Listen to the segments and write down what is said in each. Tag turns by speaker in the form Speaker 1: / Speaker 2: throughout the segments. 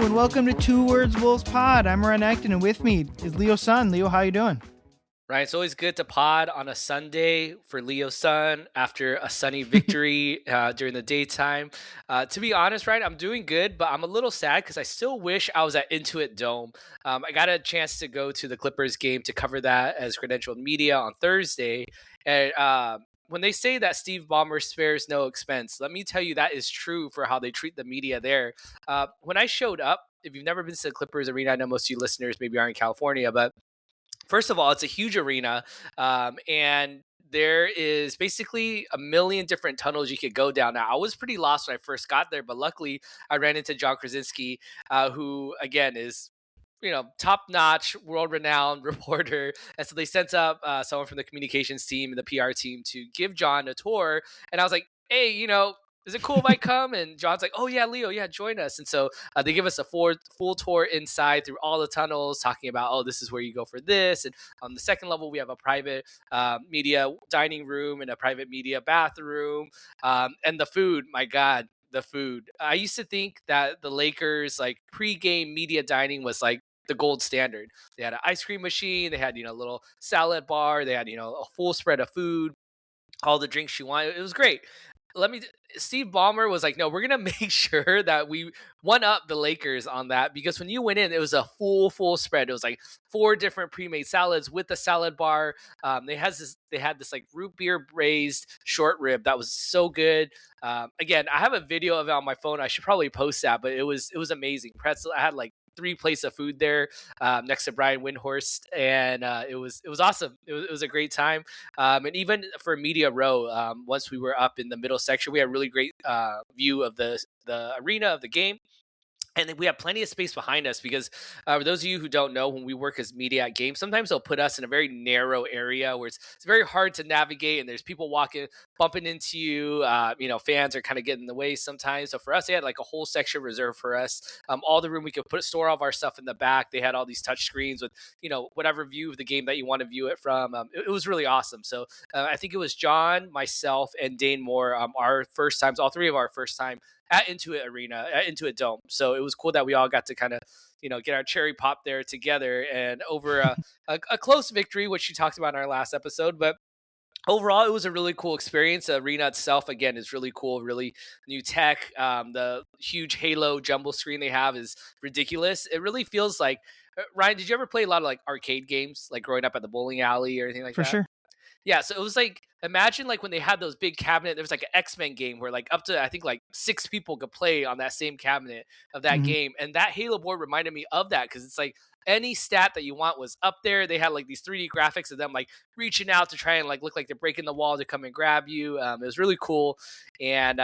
Speaker 1: and welcome to Two Words Wolves Pod. I'm Ryan Eichten, and with me is Leo Sun. Leo, how you doing?
Speaker 2: Ryan, it's always good to pod on a Sunday for Leo Sun after a sunny victory during the daytime. To be honest, Ryan, I'm doing good, but I'm a little sad because I still wish I was at Intuit Dome. I got a chance to go to the Clippers game to cover that as credentialed media on Thursday. And when they say that Steve Ballmer spares no expense, let me tell you that is true for how they treat the media there. When I showed up, if you've never been to the Clippers arena, I know most of you listeners maybe are in California, but first of all, it's a huge arena, and there is basically a million different tunnels you could go down. Now, I was pretty lost when I first got there, but luckily I ran into John Krasinski, who again is top-notch, world-renowned reporter. And so they sent up someone from the communications team and the PR team to give John a tour. And I was like, hey, is it cool if I come? And John's like, oh yeah, Leo, yeah, join us. And so they give us a full tour inside through all the tunnels, talking about, oh, this is where you go for this. And on the second level, we have a private media dining room and a private media bathroom. And the food, my God, the food. I used to think that the Lakers like pre-game media dining was like the gold standard. They had an ice cream machine. They had, a little salad bar. They had, a full spread of food, all the drinks you want. It was great. Steve Ballmer was like, no, we're going to make sure that we one up the Lakers on that, because when you went in, it was a full spread. It was like 4 different pre-made salads with the salad bar. They had this like root beer braised short rib that was so good. Again, I have a video of it on my phone. I should probably post that, but it was amazing. Pretzel. I had like 3 plates of food there next to Brian Windhorst, and it was awesome. It was a great time, and even for media row, once we were up in the middle section, we had a really great view of the arena of the game. And then we have plenty of space behind us because for those of you who don't know, when we work as media at games, sometimes they'll put us in a very narrow area where it's very hard to navigate, and there's people bumping into you. Fans are kind of getting in the way sometimes. So for us, they had like a whole section reserved for us. All the room we could store all of our stuff in the back. They had all these touch screens with, whatever view of the game that you want to view it from. It was really awesome. So I think it was John, myself, and Dane Moore, our first times, all 3 of our first time at Intuit Dome. So it was cool that we all got to kind of, get our cherry pop there together and over a close victory, which you talked about in our last episode. But overall, it was a really cool experience. The arena itself, again, is really cool, really new tech. The huge Halo jumbo screen they have is ridiculous. It really feels like, Ryan, did you ever play a lot of like arcade games, like growing up at the bowling alley or anything like that?
Speaker 1: For sure.
Speaker 2: Yeah, so it was like, imagine like when they had those big cabinet, there was like an X-Men game where like up to, I think like 6 people could play on that same cabinet of that game. And that Halo board reminded me of that, because it's like any stat that you want was up there. They had like these 3D graphics of them like reaching out to try and like look like they're breaking the wall to come and grab you. It was really cool. And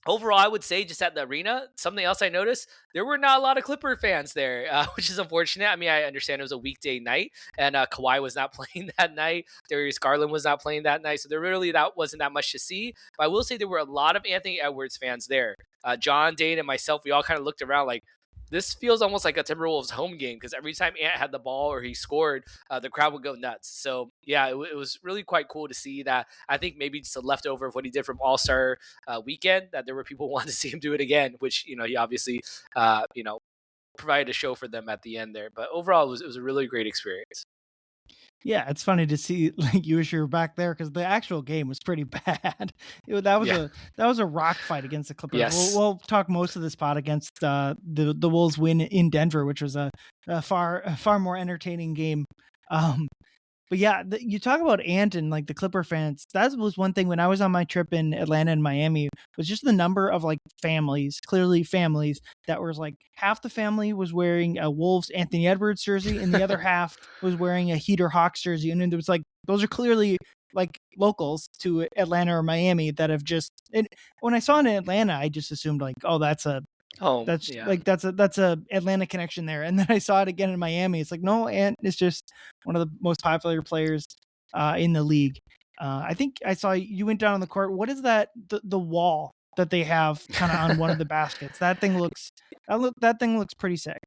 Speaker 2: overall, I would say just at the arena, something else I noticed, there were not a lot of Clipper fans there, which is unfortunate. I mean, I understand it was a weekday night, and Kawhi was not playing that night. Darius Garland was not playing that night, so there really wasn't that much to see. But I will say there were a lot of Anthony Edwards fans there. John, Dane, and myself, we all kind of looked around like, this feels almost like a Timberwolves home game, because every time Ant had the ball or he scored, the crowd would go nuts. So, yeah, it was really quite cool to see that. I think maybe just a leftover of what he did from All-Star weekend, that there were people wanting to see him do it again, which, he obviously, provided a show for them at the end there. But overall, it was a really great experience.
Speaker 1: Yeah, it's funny to see like you wish you were back there, because the actual game was pretty bad. That was a rock fight against the Clippers.
Speaker 2: Yes.
Speaker 1: We'll talk most of this pod against the Wolves win in Denver, which was a far more entertaining game. But yeah, you talk about Ant and like the Clipper fans. That was one thing when I was on my trip in Atlanta and Miami, was just the number of like families that was like half the family was wearing a Wolves Anthony Edwards jersey and the other half was wearing a Heater Hawks jersey. And then there was like, those are clearly like locals to Atlanta or Miami that have just, and when I saw it in Atlanta, I just assumed like, oh, that's a Atlanta connection there. And then I saw it again in Miami. It's like, no, Ant is just one of the most popular players in the league. I think I saw you went down on the court. What is that? The wall that they have kind of on one of the baskets. That thing looks pretty sick.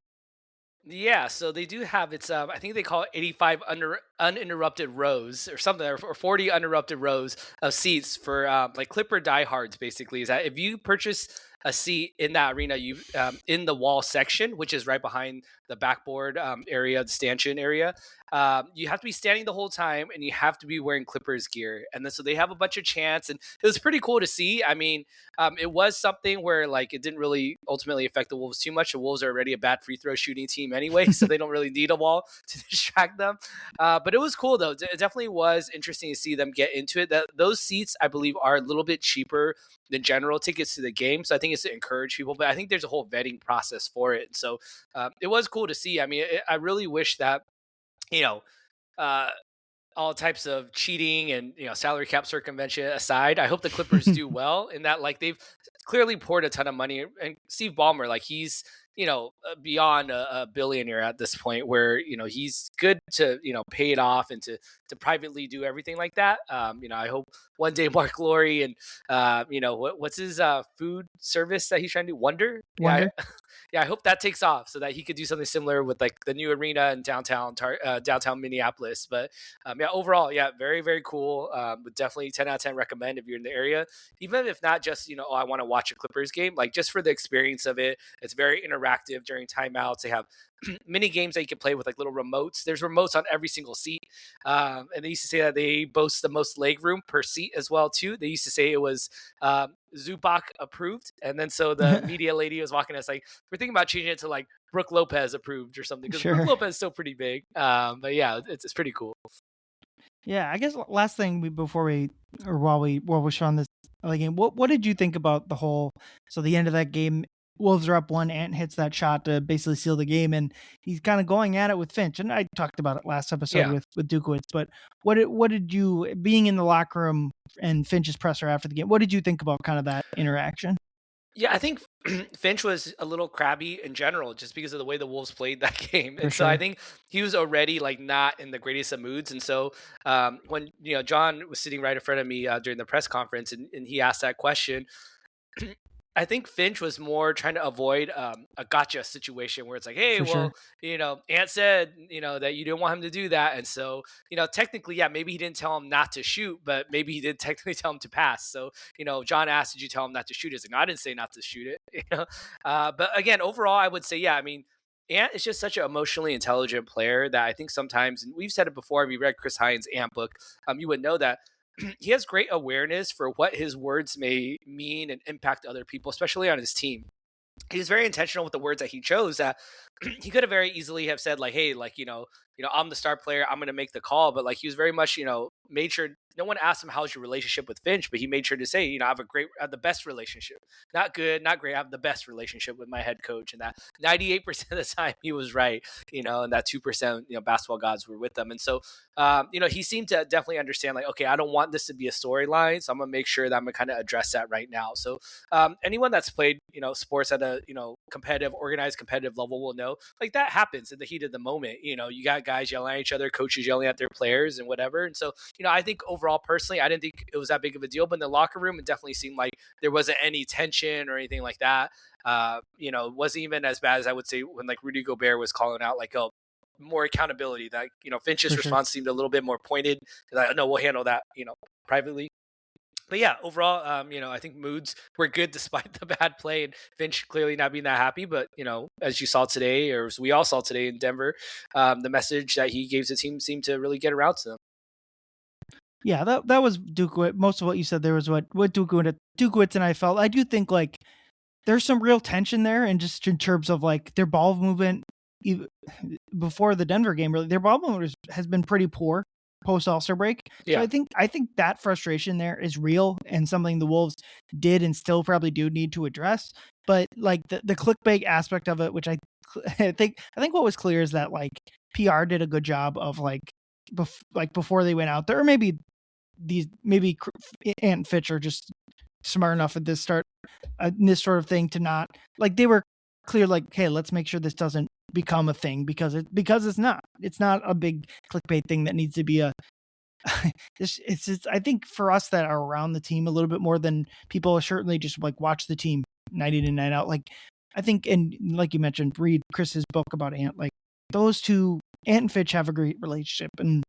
Speaker 2: Yeah, so they do have I think they call it 85 uninterrupted rows or something, or 40 uninterrupted rows of seats for like Clipper diehards. Basically, is that if you purchase a seat in that arena, you in the wall section, which is right behind the backboard area, the stanchion area. You have to be standing the whole time, and you have to be wearing Clippers gear. And then so they have a bunch of chants, and it was pretty cool to see. I mean, it was something where like it didn't really ultimately affect the Wolves too much. The Wolves are already a bad free throw shooting team anyway, so they don't really need a wall to distract them. But it was cool though. It definitely was interesting to see them get into it. Those seats, I believe, are a little bit cheaper than general tickets to the game. So I think it's to encourage people, but I think there's a whole vetting process for it. So it was cool to see. I mean, I really wish that, you know, uh, all types of cheating and salary cap circumvention aside, I hope the Clippers do well in that. Like they've clearly poured a ton of money, and Steve Ballmer, like he's beyond a billionaire at this point, where he's good to pay it off and to privately do everything like that. I hope one day Mark Lowry and what's his food service that he's trying to do, Wonder.
Speaker 1: Wonder.
Speaker 2: Yeah, I hope that takes off so that he could do something similar with like the new arena in downtown Minneapolis. But yeah, overall, yeah, very, very cool. Would definitely 10 out of 10 recommend if you're in the area, even if not just, oh, I want to watch a Clippers game, like just for the experience of it. It's very interactive during timeouts. They have mini games that you can play with like little remotes. There's remotes on every single seat. And they used to say that they boast the most leg room per seat as well, too. They used to say it was Zubac approved. And then so the media lady was walking us like, we're thinking about changing it to like Brooke Lopez approved or something, because
Speaker 1: Sure.
Speaker 2: Brooke Lopez is still pretty big. But yeah, it's pretty cool.
Speaker 1: Yeah, I guess last thing while we're showing this other game, what did you think about the end of that game? Wolves are up one, Ant hits that shot to basically seal the game, and he's kind of going at it with Finch. And I talked about it last episode with Jokić, but what did you, being in the locker room and Finch's presser after the game, what did you think about kind of that interaction?
Speaker 2: Yeah, I think Finch was a little crabby in general, just because of the way the Wolves played that game, and so I think he was already like not in the greatest of moods. And so when John was sitting right in front of me during the press conference, and he asked that question, I think Finch was more trying to avoid a gotcha situation where it's like, hey, Ant said, that you didn't want him to do that. And so, technically, yeah, maybe he didn't tell him not to shoot, but maybe he did technically tell him to pass. So, John asked, did you tell him not to shoot? He's like, no, I didn't say not to shoot it. But again, overall, I would say, yeah, I mean, Ant is just such an emotionally intelligent player that I think sometimes, and we've said it before, if you read Chris Hines' Ant book, you would know that he has great awareness for what his words may mean and impact other people, especially on his team. He's very intentional with the words that he chose, that he could have very easily have said like, hey, like, I'm the star player, I'm going to make the call. But like, he was very much, made sure no one asked him, how's your relationship with Finch? But he made sure to say, I have the best relationship, not good, not great. I have the best relationship with my head coach. And that 98% of the time he was right, and that 2%, basketball gods were with them. And so, he seemed to definitely understand like, okay, I don't want this to be a storyline. So I'm going to make sure that I'm going to kind of address that right now. So anyone that's played, sports at a, organized competitive level will know like that happens in the heat of the moment. You got guys yelling at each other, coaches yelling at their players and whatever. And so, I think overall, personally, I didn't think it was that big of a deal, but in the locker room, it definitely seemed like there wasn't any tension or anything like that. It wasn't even as bad as I would say when like Rudy Gobert was calling out like, oh, more accountability. That, Finch's response seemed a little bit more pointed. Like, no, we'll handle that, privately. But yeah, overall, I think moods were good despite the bad play, and Finch clearly not being that happy. But as you saw today, or as we all saw today in Denver, the message that he gave the team seemed to really get around to them.
Speaker 1: Yeah, that was Jokić. Most of what you said there was what Jokić and I felt. I do think like there's some real tension there, and just in terms of like their ball movement. Before the Denver game, really, their ball movement has been pretty poor post All-Star break.
Speaker 2: Yeah.
Speaker 1: So I think that frustration there is real and something the Wolves did and still probably do need to address. But like the clickbait aspect of it, which I think what was clear is that like PR did a good job of like before they went out there, or maybe Ant and Fitch are just smart enough at this sort of thing to not like, they were clear like, hey, let's make sure this doesn't become a thing, because it's not a big clickbait thing that needs to be a it's just, I think for us that are around the team a little bit more than people certainly just like watch the team night in and night out, like I think, and like you mentioned, read Chris's book about Ant, like those two, Ant and Fitch, have a great relationship, and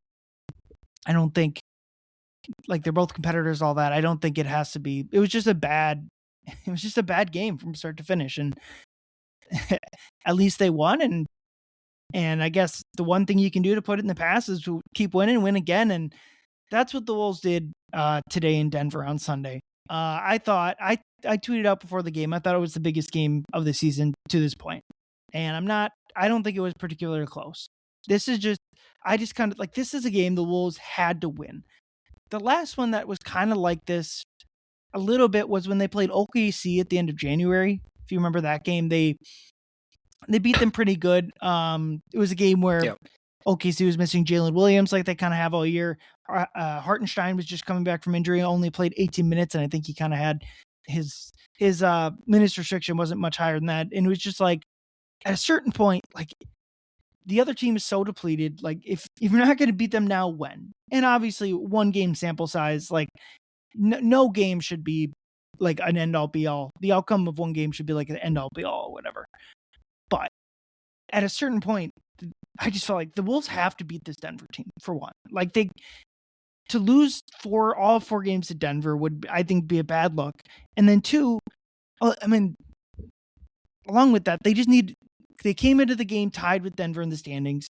Speaker 1: I don't think, like, they're both competitors, all that. I don't think it has to be. It was just a bad It was just a bad game from start to finish, and at least they won. And I guess the one thing you can do to put it in the past is to keep winning, win again, and that's what the Wolves did today in Denver on Sunday. I thought I tweeted out before the game. I thought it was the biggest game of the season to this point, and I don't think it was particularly close. This is just I just kind of like this is a game the Wolves had to win. The last one that was kind of like this a little bit was when they played OKC at the end of January. If you remember that game, they beat them pretty good. It was a game where OKC was missing Jalen Williams like they kind of have all year. Hartenstein was just coming back from injury, only played 18 minutes, and I think he kind of had his minutes restriction wasn't much higher than that. And it was just like at a certain point, like the other team is so depleted. Like if you're not going to beat them now, when? And obviously, one game sample size, like no game should be like an end all be all. The outcome of one game should be like an end all be all or whatever. But at a certain point, I just felt like the Wolves have to beat this Denver team for one. Like to lose all 4 games to Denver would, I think, be a bad look. And then 2, I mean, along with that, they came into the game tied with Denver in the standings.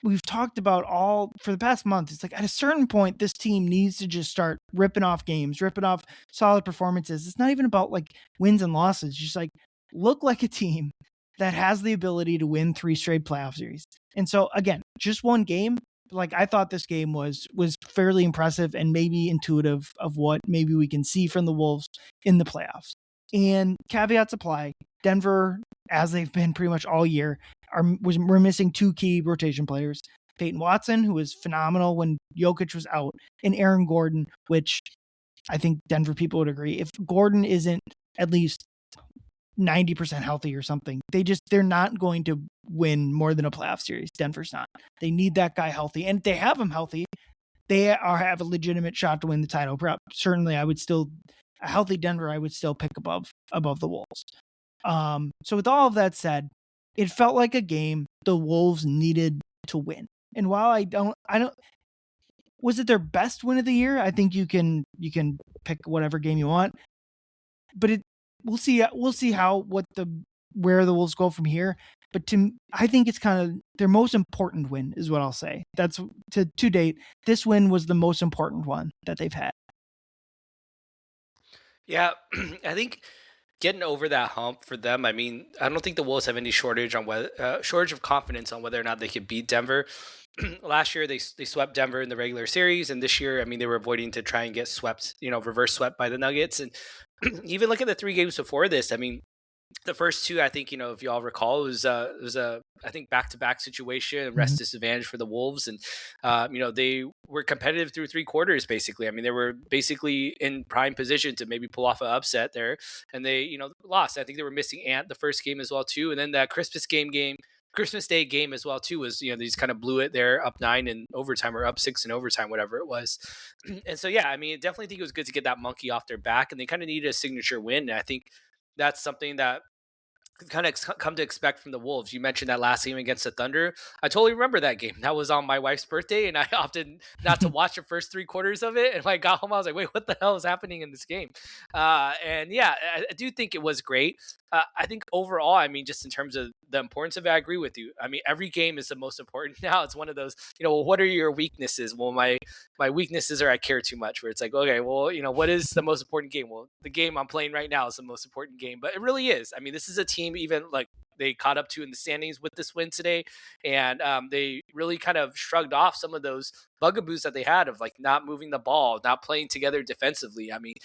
Speaker 1: We've talked about for the past month. It's like at a certain point, this team needs to just start ripping off games, ripping off solid performances. It's not even about like wins and losses. Just like look like a team that has the ability to win 3 straight playoff series. And so again, just one game. Like I thought this game was fairly impressive and maybe intuitive of what maybe we can see from the Wolves in the playoffs. And caveats apply. Denver, as they've been pretty much all year, we're missing 2 key rotation players. Peyton Watson, who was phenomenal when Jokić was out, and Aaron Gordon, which I think Denver people would agree. If Gordon isn't at least 90% healthy or something, they're not going to win more than a playoff series. Denver's not. They need that guy healthy, and if they have him healthy, they have a legitimate shot to win the title. Certainly, a healthy Denver, I would still pick above the Wolves. So with all of that said, it felt like a game the Wolves needed to win. And while I don't, was it their best win of the year? I think you can pick whatever game you want, but we'll see where the Wolves go from here. But I think it's kind of their most important win is what I'll say. That's to date. This win was the most important one that they've had.
Speaker 2: Yeah, I think getting over that hump for them. I mean, I don't think the Wolves have any shortage of confidence on whether or not they could beat Denver. Last year they swept Denver in the regular series, and this year, I mean, they were avoiding to try and get swept, reverse swept by the Nuggets. And even look at the 3 games before this. I mean, the first 2, I think, if y'all recall, it was a I think back-to-back situation, rest disadvantage for the Wolves, and they were competitive through 3 quarters basically. I mean, they were basically in prime position to maybe pull off an upset there, and they lost. I think they were missing Ant the first game as well too, and then that Christmas Day game as well too was they just kind of blew it there, up 9 in overtime or up 6 in overtime, whatever it was. And so yeah, I mean, I definitely think it was good to get that monkey off their back, and they kind of needed a signature win. And I think that's something that kind of come to expect from the Wolves. You mentioned that last game against the Thunder. I totally remember that game. That was on my wife's birthday, and I opted not to watch the first 3 quarters of it. And when I got home, I was like, wait, what the hell is happening in this game? And yeah, I do think it was great. I think overall, I mean, just in terms of the importance of it, I agree with you. I mean, every game is the most important now. It's one of those, what are your weaknesses? Well, my weaknesses are I care too much, where it's like, okay, well, what is the most important game? Well, the game I'm playing right now is the most important game, but it really is. I mean, this is a team, even like they caught up to in the standings with this win today. And they really kind of shrugged off some of those bugaboos that they had of like not moving the ball, not playing together defensively. I mean,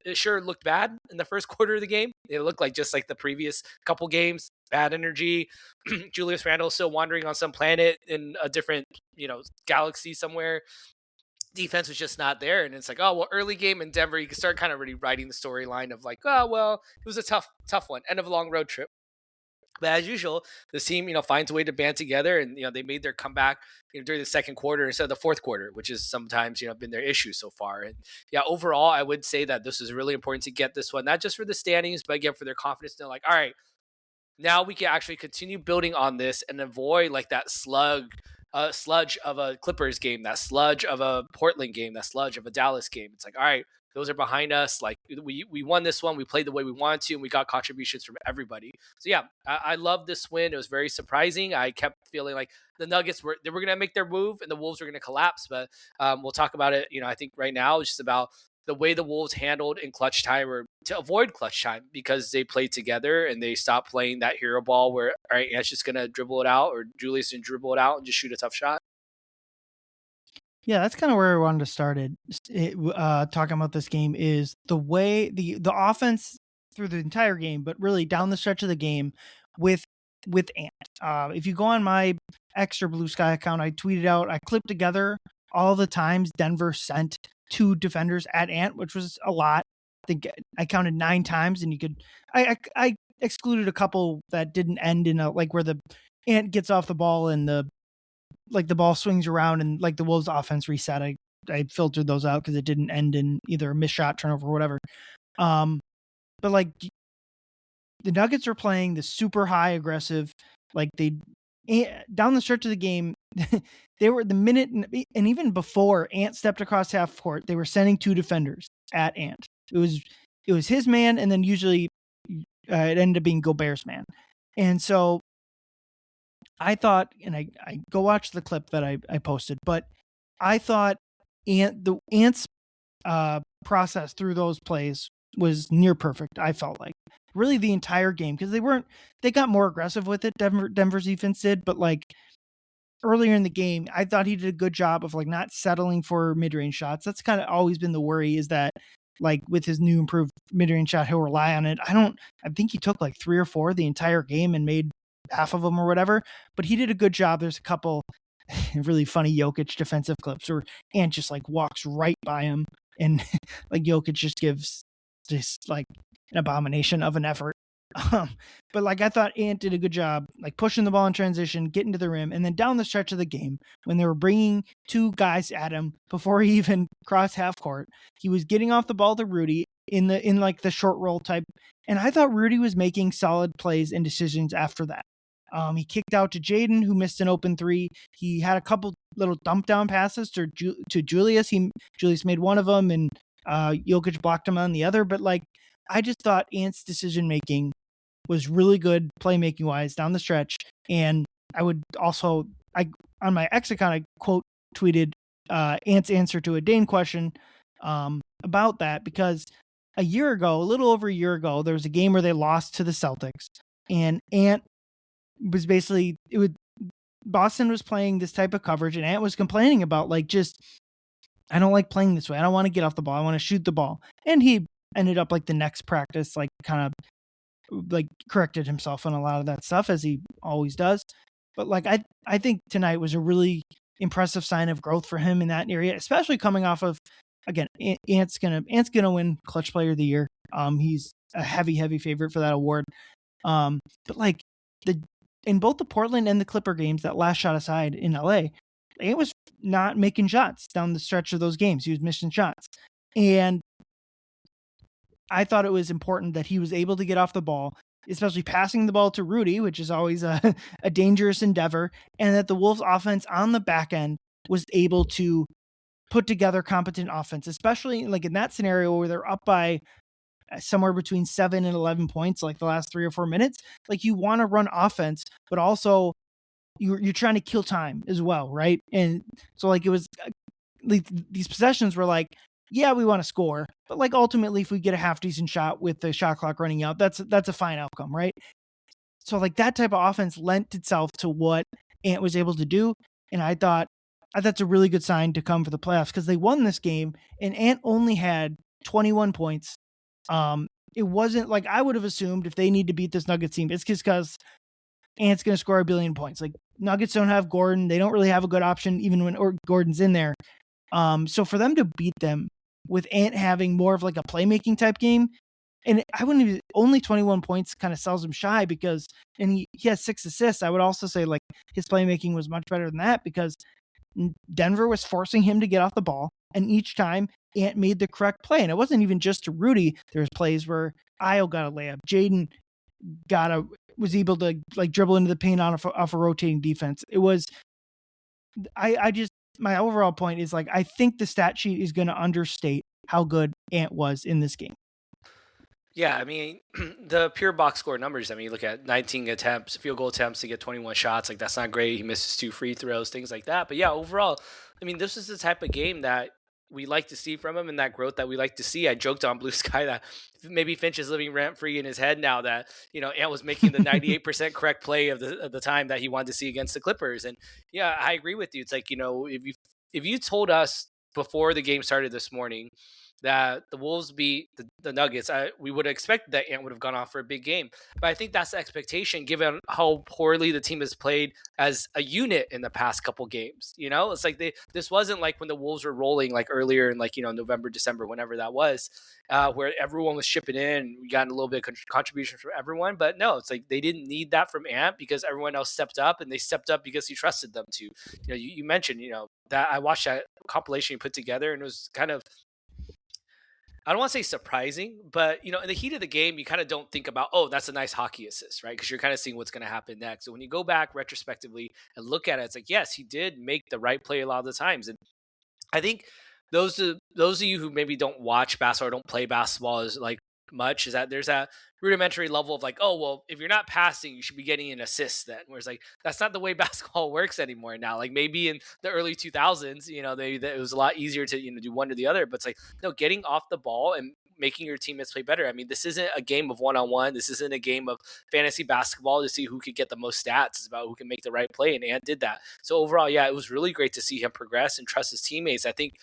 Speaker 2: it sure looked bad in the first quarter of the game. It looked like just like the previous couple games, bad energy. Julius Randle still wandering on some planet in a different, galaxy somewhere. Defense was just not there. And it's like, oh, well, early game in Denver, you can start kind of really writing the storyline of like, oh, well, it was a tough one, end of a long road trip. But as usual, the team, finds a way to band together, and they made their comeback during the second quarter instead of the fourth quarter, which is sometimes been their issue so far. And yeah, overall, I would say that this is really important to get this one, not just for the standings, but again for their confidence. They're like, all right, now we can actually continue building on this and avoid like that sludge of a Clippers game, that sludge of a Portland game, that sludge of a Dallas game. It's like, all right, those are behind us. Like we won this one, we played the way we wanted to, and we got contributions from everybody. So yeah, I love this win. It was very surprising. I kept feeling like the Nuggets were going to make their move and the Wolves were going to collapse, but we'll talk about it. I think right now it's just about the way the Wolves handled in clutch time, or to avoid clutch time, because they played together and they stopped playing that hero ball where, all right, Ant's just going to dribble it out, or Julius can dribble it out and just shoot a tough shot.
Speaker 1: Yeah, that's kind of where I wanted to start talking about this game is the way the offense through the entire game, but really down the stretch of the game with Ant. If you go on my extra Blue Sky account, I tweeted out, I clipped together all the times Denver sent 2 defenders at Ant, which was a lot. I think I counted 9 times, and I excluded a couple that didn't end in a, like, where the Ant gets off the ball and the ball swings around and like the Wolves offense reset. I filtered those out because it didn't end in either a missed shot, turnover, or whatever. But like the Nuggets are playing the super high aggressive, like down the stretch of the game, they were the minute and even before Ant stepped across half court, they were sending 2 defenders at Ant. It was his man, and then usually it ended up being Gobert's man. And so I thought, and I go watch the clip that I posted, but I thought Ant's process through those plays was near perfect. I felt like really the entire game, because they got more aggressive with it. Denver's defense did, but like earlier in the game, I thought he did a good job of like not settling for mid-range shots. That's kind of always been the worry, is that like with his new improved mid-range shot, he'll rely on it. I think he took like 3 or 4 the entire game and made half of them or whatever, but he did a good job. There's a couple really funny Jokić defensive clips where Ant just like walks right by him, and like Jokić just gives just like an abomination of an effort. But like I thought Ant did a good job like pushing the ball in transition, getting to the rim, and then down the stretch of the game when they were bringing 2 guys at him before he even crossed half court, he was getting off the ball to Rudy in like the short roll type, and I thought Rudy was making solid plays and decisions after that. He kicked out to Jaden, who missed an open 3. He had a couple little dump down passes to Julius. Julius made one of them, and Jokić blocked him on the other. But like, I just thought Ant's decision making was really good, playmaking wise down the stretch. And I would also, on my X account, I quote tweeted Ant's answer to a Dane question about that, because a little over a year ago, there was a game where they lost to the Celtics, and Ant was basically Boston was playing this type of coverage, and Ant was complaining about like, just, I don't like playing this way. I don't want to get off the ball. I want to shoot the ball. And he ended up like the next practice, like kind of like corrected himself on a lot of that stuff, as he always does. But like, I think tonight was a really impressive sign of growth for him in that area, especially coming off of, again, Ant's gonna win Clutch Player of the Year. He's a heavy favorite for that award. But like in both the Portland and the Clipper games, that last shot aside in LA, Ant was not making shots down the stretch of those games. He was missing shots. And I thought it was important that he was able to get off the ball, especially passing the ball to Rudy, which is always a dangerous endeavor, and that the Wolves offense on the back end was able to put together competent offense, especially like in that scenario where they're up by somewhere between 7 and 11 points, like the last 3 or 4 minutes. Like, you want to run offense, but also you're trying to kill time as well, right? And so like, it was like these possessions were like, yeah, we want to score, but like ultimately, if we get a half decent shot with the shot clock running out, that's a fine outcome, right? So like, that type of offense lent itself to what Ant was able to do, and I thought that's a really good sign to come for the playoffs, because they won this game and Ant only had 21 points. It wasn't like, I would have assumed if they need to beat this Nuggets team, it's just because Ant's going to score a billion points. Like, Nuggets don't have Gordon. They don't really have a good option even when Gordon's in there. So for them to beat them with Ant having more of like a playmaking type game, and I wouldn't even, only 21 points kind of sells him shy, because, and he has 6 assists. I would also say like his playmaking was much better than that, because Denver was forcing him to get off the ball, and each time Ant made the correct play. And it wasn't even just to Rudy. There was plays where Io got a layup, Jaden was able to like dribble into the paint off a rotating defense. It was, I just, my overall point is like, I think the stat sheet is going to understate how good Ant was in this game.
Speaker 2: Yeah, I mean, the pure box score numbers. I mean, you look at 19 attempts, field goal attempts to get 21 shots. Like, that's not great. He misses 2 free throws, things like that. But yeah, overall, I mean, this is the type of game that we like to see from him and that growth that we like to see. I joked on Blue Sky that maybe Finch is living rent free in his head now that, Ant was making the 98% correct play of the time that he wanted to see against the Clippers. And yeah, I agree with you. It's like, if you told us before the game started this morning that the Wolves beat the Nuggets, we would have expected that Ant would have gone off for a big game. But I think that's the expectation given how poorly the team has played as a unit in the past couple games. It's like this wasn't like when the Wolves were rolling like earlier in like, November, December, whenever that was, where everyone was shipping in. We got a little bit of contribution from everyone. But no, it's like they didn't need that from Ant because everyone else stepped up, and they stepped up because he trusted them to. You mentioned, that I watched that compilation you put together, and it was kind of, I don't want to say surprising, but in the heat of the game, you kind of don't think about, oh, that's a nice hockey assist, right? Because you're kind of seeing what's going to happen next. So when you go back retrospectively and look at it, it's like, yes, he did make the right play a lot of the times. And I think those of you who maybe don't watch basketball or don't play basketball as like much, is that there's that rudimentary level of like, oh, well, if you're not passing, you should be getting an assist then. Whereas like that's not the way basketball works anymore now. Like maybe in the early 2000s, it was a lot easier to do one or the other. But it's like, no, getting off the ball and making your teammates play better. I mean, this isn't a game of one-on-one. This isn't a game of fantasy basketball to see who could get the most stats. It's about who can make the right play, and Ant did that. So overall, yeah, it was really great to see him progress and trust his teammates. I think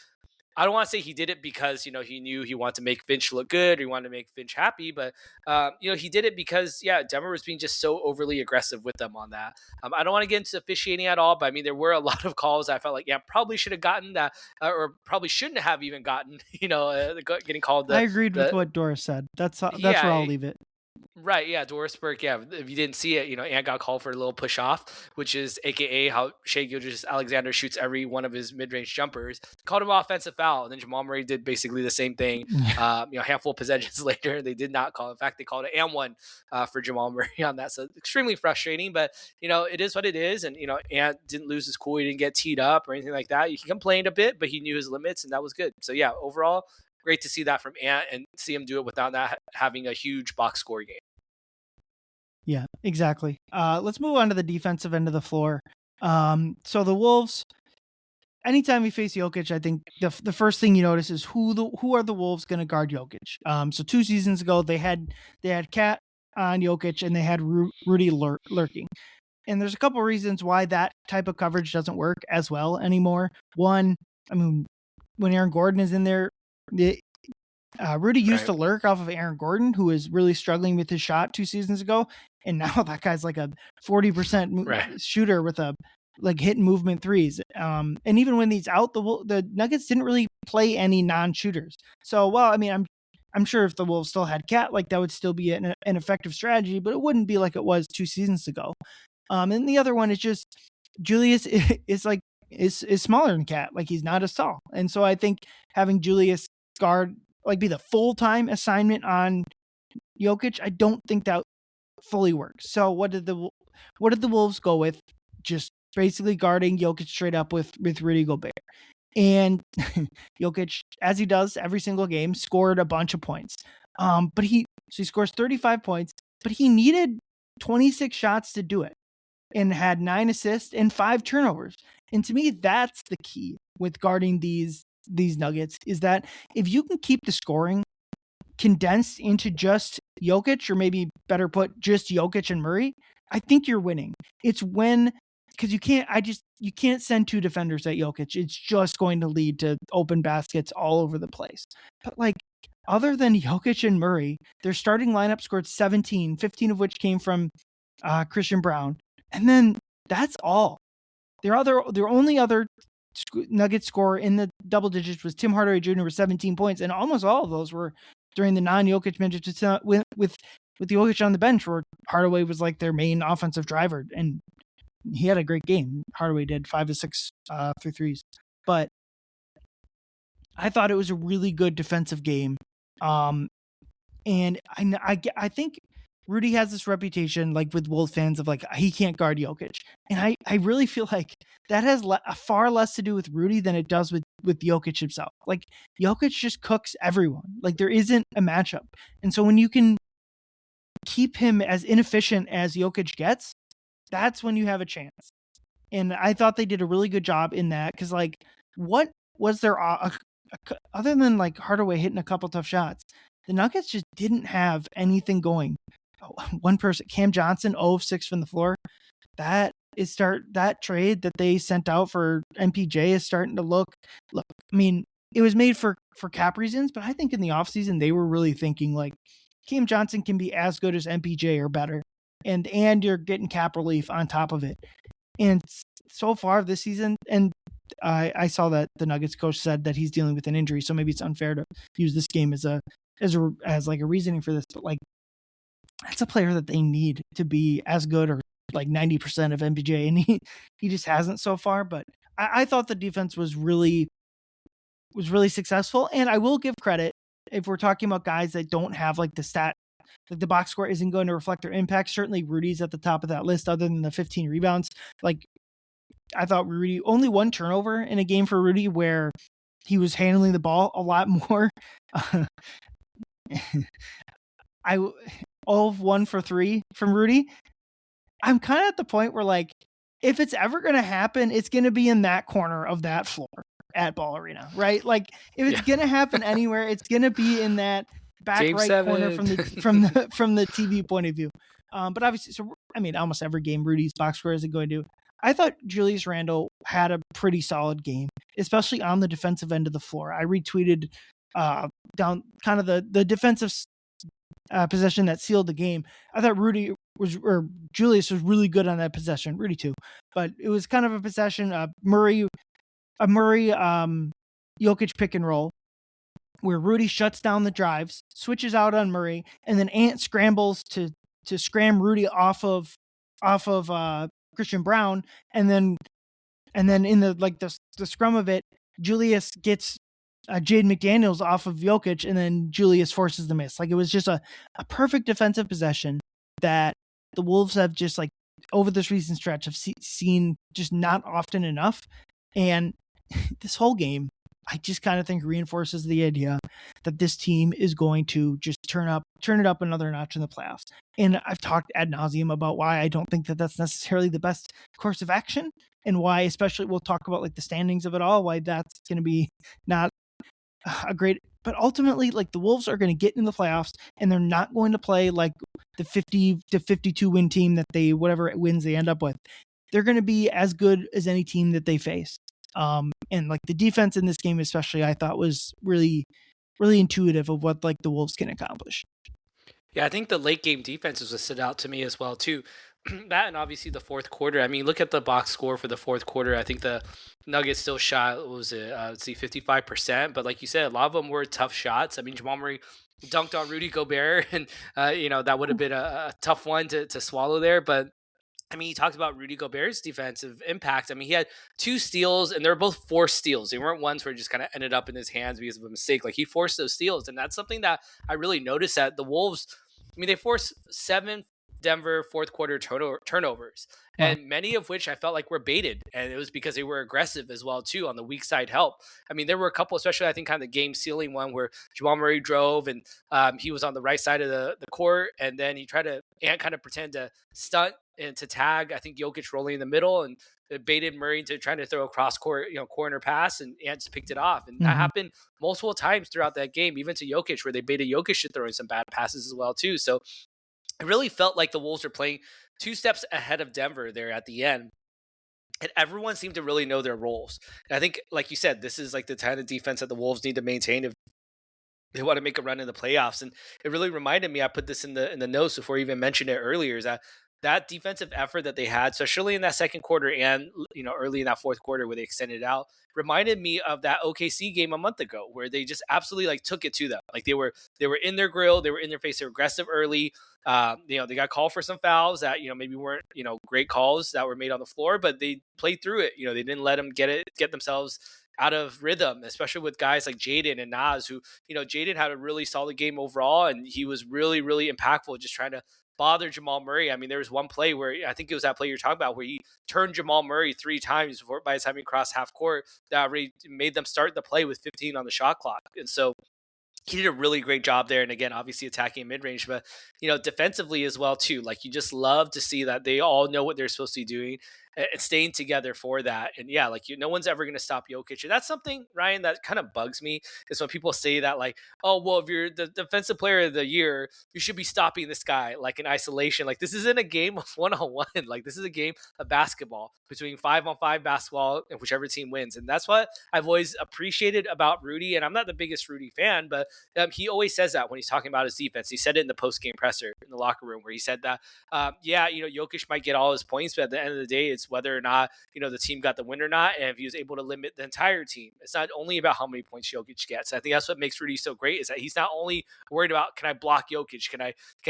Speaker 2: I don't want to say he did it because he knew he wanted to make Finch look good, or he wanted to make Finch happy, but he did it because Denver was being just so overly aggressive with them on that. I don't want to get into officiating at all, but I mean there were a lot of calls I felt like probably should have gotten that, or probably shouldn't have even gotten. Getting called.
Speaker 1: I agreed with what Doris said. That's where I'll leave it.
Speaker 2: Right, yeah, Doris Burke, yeah. If you didn't see it, Ant got called for a little push off, which is AKA how Shai Gilgeous-Alexander shoots every one of his mid-range jumpers. Called him offensive foul, and then Jamal Murray did basically the same thing. Handful of possessions later, they did not call. In fact, they called it and one for Jamal Murray on that. So extremely frustrating, but it is what it is. And Ant didn't lose his cool. He didn't get teed up or anything like that. He complained a bit, but he knew his limits, and that was good. So yeah, overall, great to see that from Ant and see him do it without that having a huge box score game.
Speaker 1: Yeah, exactly. Let's move on to the defensive end of the floor. So the Wolves, anytime we face Jokić, I think the first thing you notice is who are the Wolves going to guard Jokić. So 2 seasons ago they had Cat on Jokić and they had Rudy lurking. And there's a couple reasons why that type of coverage doesn't work as well anymore. One, I mean, when Aaron Gordon is in there, Rudy used to lurk off of Aaron Gordon, who was really struggling with his shot 2 seasons ago. And now that guy's like a 40% shooter with a hit and movement threes. And even when he's out, the Nuggets didn't really play any non-shooters. So, well, I mean, I'm sure if the Wolves still had Cat, that would still be an effective strategy, but it wouldn't be like it was 2 seasons ago. And the other one is just Julius is smaller than Cat. He's not as tall. And so I think having Julius guard be the full-time assignment on Jokić, I don't think that fully works. So what did the Wolves go with? Just basically guarding Jokić straight up with Rudy Gobert. And Jokić, as he does every single game, scored a bunch of points. But he scores 35 points, but he needed 26 shots to do it and had 9 assists and 5 turnovers. And to me, that's the key with guarding these Nuggets, is that if you can keep the scoring condensed into just Jokić, or maybe better put, just Jokić and Murray, I think you're winning. It's because you can't send 2 defenders at Jokić. It's just going to lead to open baskets all over the place. But other than Jokić and Murray, their starting lineup scored 17, 15 of which came from Christian Braun. And then that's all. Their only other Nugget scorer in the double digits was Tim Hardaway Jr. with 17 points, and almost all of those were during the non-Jokić minutes with Jokić on the bench, where Hardaway was their main offensive driver, and he had a great game. Hardaway did 5 of 6 through threes, but I thought it was a really good defensive game. And I think Rudy has this reputation, like with Wolves fans, of like he can't guard Jokić, and I really feel like that has far less to do with Rudy than it does with Jokić himself. Like Jokić just cooks everyone. Like there isn't a matchup, and so when you can keep him as inefficient as Jokić gets, that's when you have a chance. And I thought they did a really good job in that because like what was there other than like Hardaway hitting a couple tough shots, the Nuggets just didn't have anything going. One person, Cam Johnson, 0 of 6 from the floor. That trade that they sent out for MPJ is starting to look. I mean, it was made for cap reasons, but I think in the offseason they were really thinking like Cam Johnson can be as good as MPJ or better. And you're getting cap relief on top of it. And so far this season, and I saw that the Nuggets coach said that he's dealing with an injury, so maybe it's unfair to use this game as like a reasoning for this, but like that's a player that they need to be as good or like 90% of MPJ, and he just hasn't so far. But I thought the defense was really successful, and I will give credit if we're talking about guys that don't have like the stat. Like the box score isn't going to reflect their impact. Certainly Rudy's at the top of that list other than the 15 rebounds. Like I thought Rudy, only one turnover in a game for Rudy where he was handling the ball a lot more. All of 1 for 3 from Rudy. I'm kind of at the point where like, if it's ever going to happen, it's going to be in that corner of that floor at Ball Arena, right? Like if it's going to happen anywhere, it's going to be in that back
Speaker 2: Game
Speaker 1: right
Speaker 2: 7.
Speaker 1: corner from the TV point of view. But obviously, so I mean, almost every game Rudy's box score isn't going to. I thought Julius Randle had a pretty solid game, especially on the defensive end of the floor. I retweeted down kind of the defensive possession that sealed the game. I thought Julius was really good on that possession. Rudy too, but it was kind of a possession. Murray Jokić pick and roll, where Rudy shuts down the drives, switches out on Murray, and then Ant scrambles to scram Rudy off of Christian Brown, and then in the scrum of it, Julius gets Jaden McDaniels off of Jokić, and then Julius forces the miss. Like it was just a perfect defensive possession that the Wolves have just like over this recent stretch have seen just not often enough. And this whole game, I just kind of think reinforces the idea that this team is going to just turn it up another notch in the playoffs. And I've talked ad nauseum about why I don't think that that's necessarily the best course of action, and why, especially we'll talk about like the standings of it all, why that's going to be not a great, but ultimately like the Wolves are going to get in the playoffs, and they're not going to play like the 50 to 52 win team that they, whatever wins they end up with. They're going to be as good as any team that they face. And like the defense in this game, especially, I thought was really, really intuitive of what like the Wolves can accomplish.
Speaker 2: Yeah, I think the late game defenses was stood out to me as well too. That and obviously the fourth quarter. I mean, look at the box score for the fourth quarter. I think the Nuggets still shot, what was it? Let's see, 55%. But like you said, a lot of them were tough shots. I mean, Jamal Murray dunked on Rudy Gobert, and that would have been a tough one to swallow there. But I mean, he talked about Rudy Gobert's defensive impact. I mean, he had 2 steals, and they were both forced steals. They weren't ones where it just kind of ended up in his hands because of a mistake. Like he forced those steals, and that's something that I really noticed that the Wolves. I mean, they forced 7 Denver fourth quarter turnovers,
Speaker 1: Wow.
Speaker 2: and many of which I felt like were baited, and it was because they were aggressive as well too on the weak side help. I mean, there were a couple, especially I think kind of the game sealing one where Jamal Murray drove and he was on the right side of the court, and then he tried to kind of pretend to stunt and to tag, I think Jokić rolling in the middle, and it baited Murray into trying to throw a cross court, corner pass, and Ant just picked it off. And that happened multiple times throughout that game, even to Jokić, where they baited Jokić to throwing some bad passes as well too. So it really felt like the Wolves were playing 2 steps ahead of Denver there at the end. And everyone seemed to really know their roles. And I think, like you said, this is like the kind of defense that the Wolves need to maintain if they want to make a run in the playoffs. And it really reminded me, I put this in the notes before I even mentioned it earlier, is that defensive effort that they had, especially in that second quarter and early in that fourth quarter where they extended out, reminded me of that OKC game a month ago where they just absolutely like took it to them. Like they were in their grill, they were in their face, they were aggressive early. They got called for some fouls that maybe weren't great calls that were made on the floor, but they played through it. They didn't let them get themselves out of rhythm, especially with guys like Jaden and Naz, who Jaden had a really solid game overall, and he was really, really impactful, just trying to bother Jamal Murray. I mean, there was one play where I think it was that play you're talking about where he turned Jamal Murray 3 times before by the time he crossed half court. That really made them start the play with 15 on the shot clock. And so he did a really great job there. And again, obviously attacking mid range, but defensively as well too. Like you just love to see that they all know what they're supposed to be doing and staying together for that. And yeah, like no one's ever going to stop Jokić. And that's something, Ryan, that kind of bugs me is when people say that like, oh, well, if you're the defensive player of the year, you should be stopping this guy like in isolation. Like this isn't a game of 1-on-1. Like this is a game of basketball between 5-on-5 basketball and whichever team wins. And that's what I've always appreciated about Rudy. And I'm not the biggest Rudy fan, but he always says that when he's talking about his defense. He said it in the post-game presser in the locker room where he said that, Jokić might get all his points, but at the end of the day, it's whether or not, the team got the win or not. And if he was able to limit the entire team, it's not only about how many points Jokić gets. I think that's what makes Rudy so great is that he's not only worried about, can I block Jokić? Can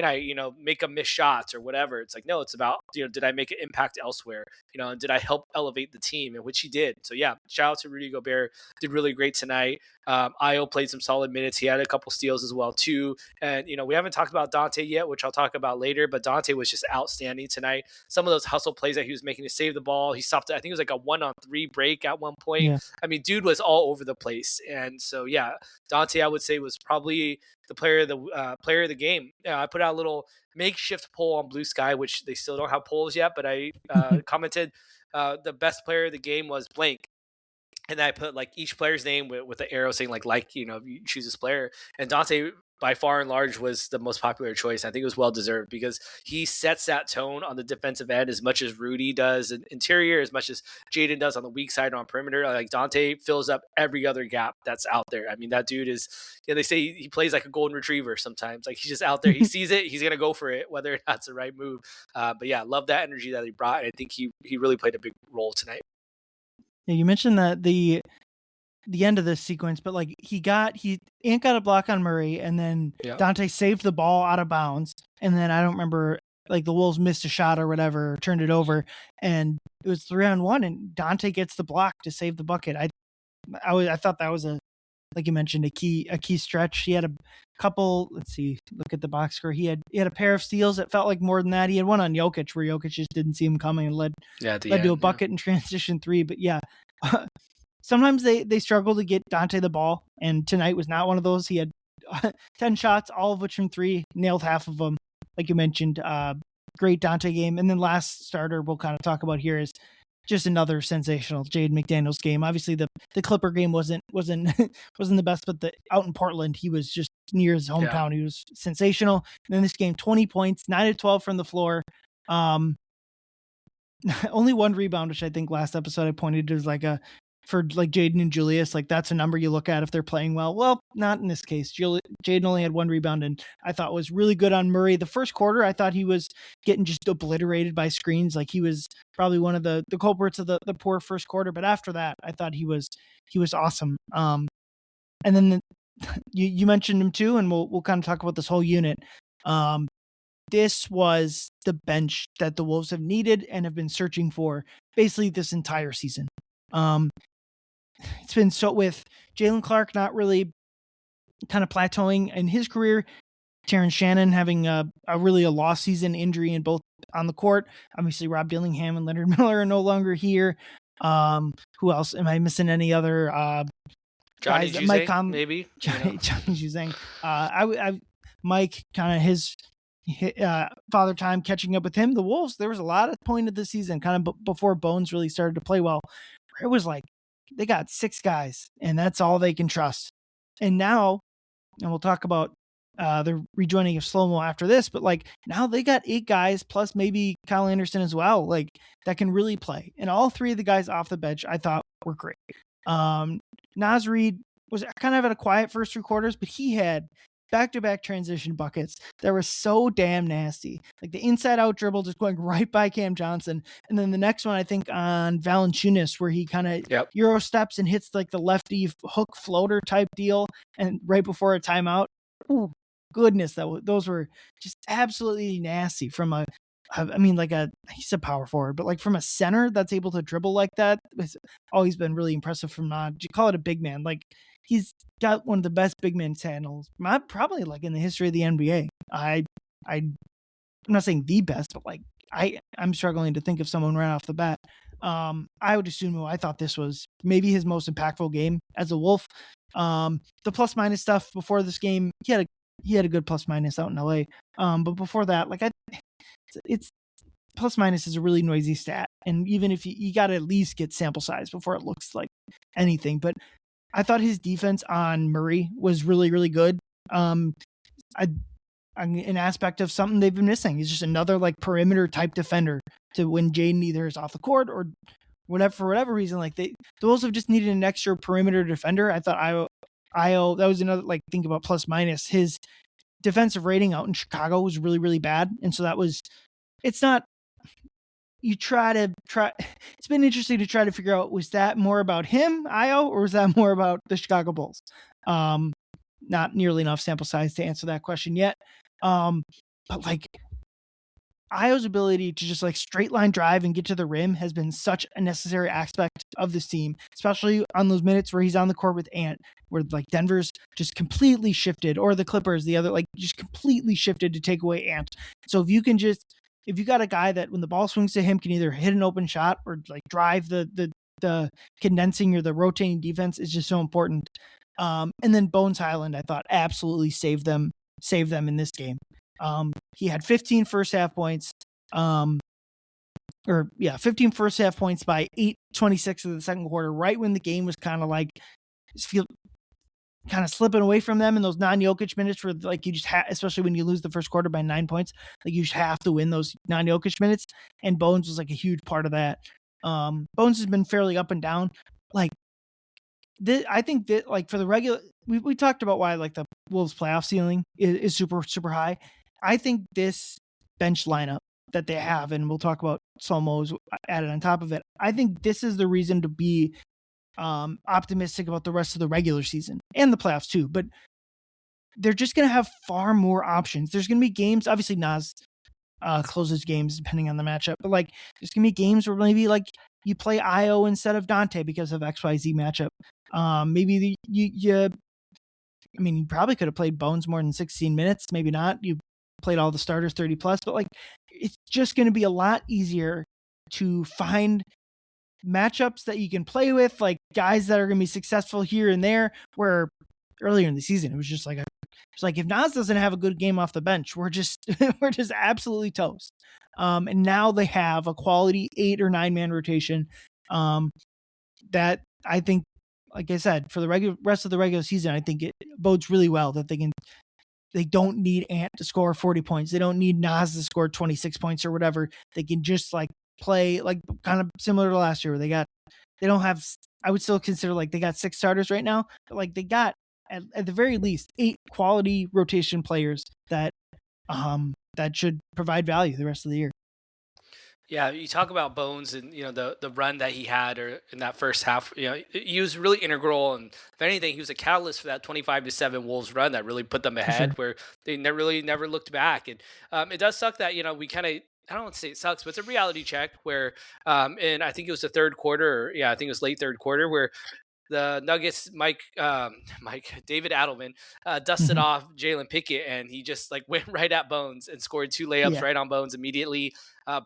Speaker 2: I make him miss shots or whatever? It's like, no, it's about, did I make an impact elsewhere? And did I help elevate the team? And which he did. So yeah, shout out to Rudy Gobert. Did really great tonight. Io played some solid minutes. He had a couple steals as well too. And we haven't talked about Dante yet, which I'll talk about later, but Dante was just outstanding tonight. Some of those hustle plays that he was making to save the ball, he stopped it. I think it was like a 1-on-3 break at one point.
Speaker 1: Yeah.
Speaker 2: I mean, dude was all over the place. And so yeah, Dante, I would say, was probably the player of the game. I put out a little makeshift poll on Blue Sky, which they still don't have polls yet, but I commented the best player of the game was blank. And then I put like each player's name with the arrow saying you choose this player. And Dante, by far and large, was the most popular choice. I think it was well deserved because he sets that tone on the defensive end as much as Rudy does in interior, as much as Jaden does on the weak side on perimeter. Like Dante fills up every other gap that's out there. I mean, that dude is, they say he plays like a golden retriever sometimes. Like he's just out there. He sees it. He's going to go for it, whether or not it's the right move. But yeah, love that energy that he brought. And I think he really played a big role tonight.
Speaker 1: Yeah, you mentioned that the end of this sequence, but like Ant got a block on Murray, and then Dante saved the ball out of bounds, and then I don't remember, like the Wolves missed a shot or whatever, turned it over, and it was 3-on-1, and Dante gets the block to save the bucket. I thought that was like you mentioned, a key stretch. He had a couple. Let's see, look at the box score. He had a pair of steals that felt like more than that. He had one on Jokić where Jokić just didn't see him coming and led to a bucket and transition 3. But yeah, sometimes they struggle to get Dante the ball, and tonight was not one of those. He had 10 shots, all of which from 3, nailed half of them. Like you mentioned, great Dante game. And then last starter we'll kind of talk about here is just another sensational Jaden McDaniels game. Obviously the Clipper game wasn't the best, but out in Portland, he was just near his hometown. Yeah. He was sensational. And then this game, 20 points, 9 of 12 from the floor. Only 1 rebound, which I think last episode I pointed to as for Jaden and Julius, like that's a number you look at if they're playing well. Well, not in this case. Jaden only had 1 rebound, and I thought was really good on Murray. The first quarter, I thought he was getting just obliterated by screens. Like he was probably one of the culprits of the poor first quarter. But after that, I thought he was awesome. And then you mentioned him too, and we'll kind of talk about this whole unit. This was the bench that the Wolves have needed and have been searching for basically this entire season. It's been so with Jalen Clark not really kind of plateauing in his career, Terrence Shannon having a lost season injury in both on the court. Obviously, Rob Dillingham and Leonard Miller are no longer here. Who else? Am I missing any other
Speaker 2: Johnny
Speaker 1: guys?
Speaker 2: Juzang, maybe?
Speaker 1: Johnny Juzang. Mike, kind of his father time catching up with him. The Wolves, there was a lot of point of the season, kind of before Bones really started to play well. It was like they got 6 guys, and that's all they can trust. And now, and we'll talk about the rejoining of Slow-Mo after this, but like now they got 8 guys plus maybe Kyle Anderson as well, like that can really play. And all 3 of the guys off the bench I thought were great. Naz Reid was kind of at a quiet first 3 quarters, but he had back-to-back transition buckets that were so damn nasty. Like the inside-out dribble just going right by Cam Johnson. And then the next one, I think, on Valanciunas, where he kind of Euro steps and hits like the lefty hook floater type deal. And right before a timeout, ooh, goodness, those were just absolutely nasty from he's a power forward, but like from a center that's able to dribble like that, it's always been really impressive from Nod. You call it a big man. Like he's got one of the best big man handles, probably like in the history of the NBA. I'm not saying the best, but like I'm struggling to think of someone right off the bat. I would assume I thought this was maybe his most impactful game as a Wolf. The plus minus stuff before this game, he had a good plus minus out in LA. But before that, like it's plus minus is a really noisy stat, and even if you got to at least get sample size before it looks like anything. But I thought his defense on Murray was really, really good. An aspect of something they've been missing. He's just another like perimeter type defender to when Jaden either is off the court or whatever, for whatever reason. Like the Wolves have just needed an extra perimeter defender. I thought Io that was another, like, think about plus minus. His defensive rating out in Chicago was really, really bad. And so that was, it's not, it's been interesting to try to figure out, was that more about him, Io, or was that more about the Chicago Bulls? Not nearly enough sample size to answer that question yet. But like Io's ability to just like straight line drive and get to the rim has been such a necessary aspect of this team, especially on those minutes where he's on the court with Ant, where like Denver's just completely shifted, or the Clippers, the other, like just completely shifted to take away Ant. So if you got a guy that when the ball swings to him can either hit an open shot or like drive the condensing or the rotating defense, is just so important. And then Bones Highland, I thought, absolutely saved them in this game. He had 15 first half points, 15 first half points by 8:26 of the second quarter, right when the game was kind of like kind of slipping away from them in those non-Jokić minutes where like you just especially when you lose the first quarter by 9 points, like you just have to win those non-Jokić minutes. And Bones was like a huge part of that. Bones has been fairly up and down. Like I think that like for the regular, we talked about why like the Wolves playoff ceiling is super, super high. I think this bench lineup that they have, and we'll talk about Solmo's added on top of it, I think this is the reason to be optimistic about the rest of the regular season and the playoffs too. But they're just going to have far more options. There's going to be games, obviously Nas closes games depending on the matchup, but like there's going to be games where maybe like you play Io instead of Dante because of XYZ matchup. Maybe you probably could have played Bones more than 16 minutes. Maybe not. You played all the starters 30 plus, but like it's just going to be a lot easier to find matchups that you can play with, like guys that are going to be successful here and there, where earlier in the season it was just like it's like if Nas doesn't have a good game off the bench, we're just absolutely toast. And now they have a quality 8 or 9 man rotation that I think, like I said, for the rest of the regular season, I think it bodes really well that they don't need Ant to score 40 points. They don't need Nas to score 26 points or whatever. They can just like play like kind of similar to last year where I would still consider like they got 6 starters right now, but like they got at the very least 8 quality rotation players that should provide value the rest of the year.
Speaker 2: Yeah, you talk about Bones and the run that he had or in that first half. He was really integral, and if anything, he was a catalyst for that 25-7 Wolves run that really put them ahead,
Speaker 1: Sure.
Speaker 2: where they never looked back. And it does suck that we kind of. I don't want to say it sucks, but it's a reality check where, and I think it was the third quarter. I think it was late third quarter where the Nuggets, David Adelman, dusted off Jalen Pickett, and he just like went right at Bones and scored 2 layups right on Bones immediately.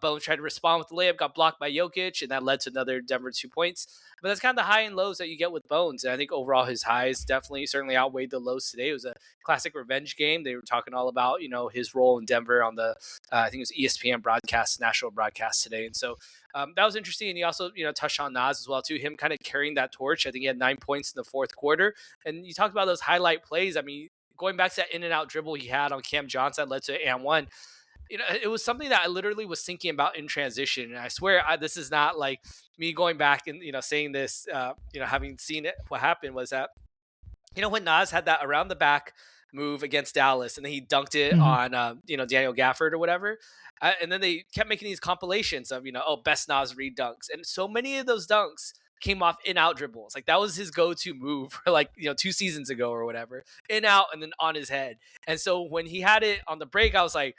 Speaker 2: Bones tried to respond with the layup, got blocked by Jokić, and that led to another Denver 2 points. But that's kind of the high and lows that you get with Bones. And I think overall his highs certainly outweighed the lows today. It was a classic revenge game. They were talking all about, his role in Denver on the, I think it was ESPN broadcast, national broadcast today. And so that was interesting. And he also, touched on Nas as well, too. Him kind of carrying that torch. I think he had 9 points in the fourth quarter. And you talked about those highlight plays. I mean, going back to that in and out dribble he had on Cam Johnson that led to and one. It was something that I literally was thinking about in transition. And I swear this is not like me going back and, saying this, having seen it. What happened was that, when Nas had that around the back move against Dallas and then he dunked it on, Daniel Gafford or whatever. And then they kept making these compilations of, best Nas Reed dunks. And so many of those dunks came off in-out dribbles. Like that was his go-to move for 2 seasons ago or whatever. In-out and then on his head. And so when he had it on the break, I was like,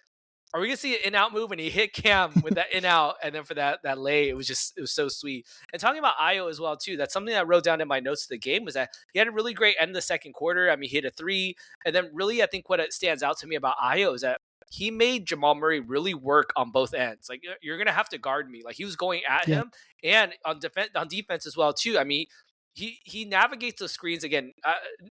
Speaker 2: are we gonna see an in-out move? And he hit Cam with that in-out, and then for that lay, it was so sweet. And talking about Io as well too, that's something I wrote down in my notes of the game was that he had a really great end of the second quarter. I mean, he hit a 3, and then really I think what it stands out to me about Io is that he made Jamal Murray really work on both ends. Like, you're gonna have to guard me. Like, he was going at
Speaker 1: Yeah.
Speaker 2: him, and on defense as well too. I mean, he navigates the screens again.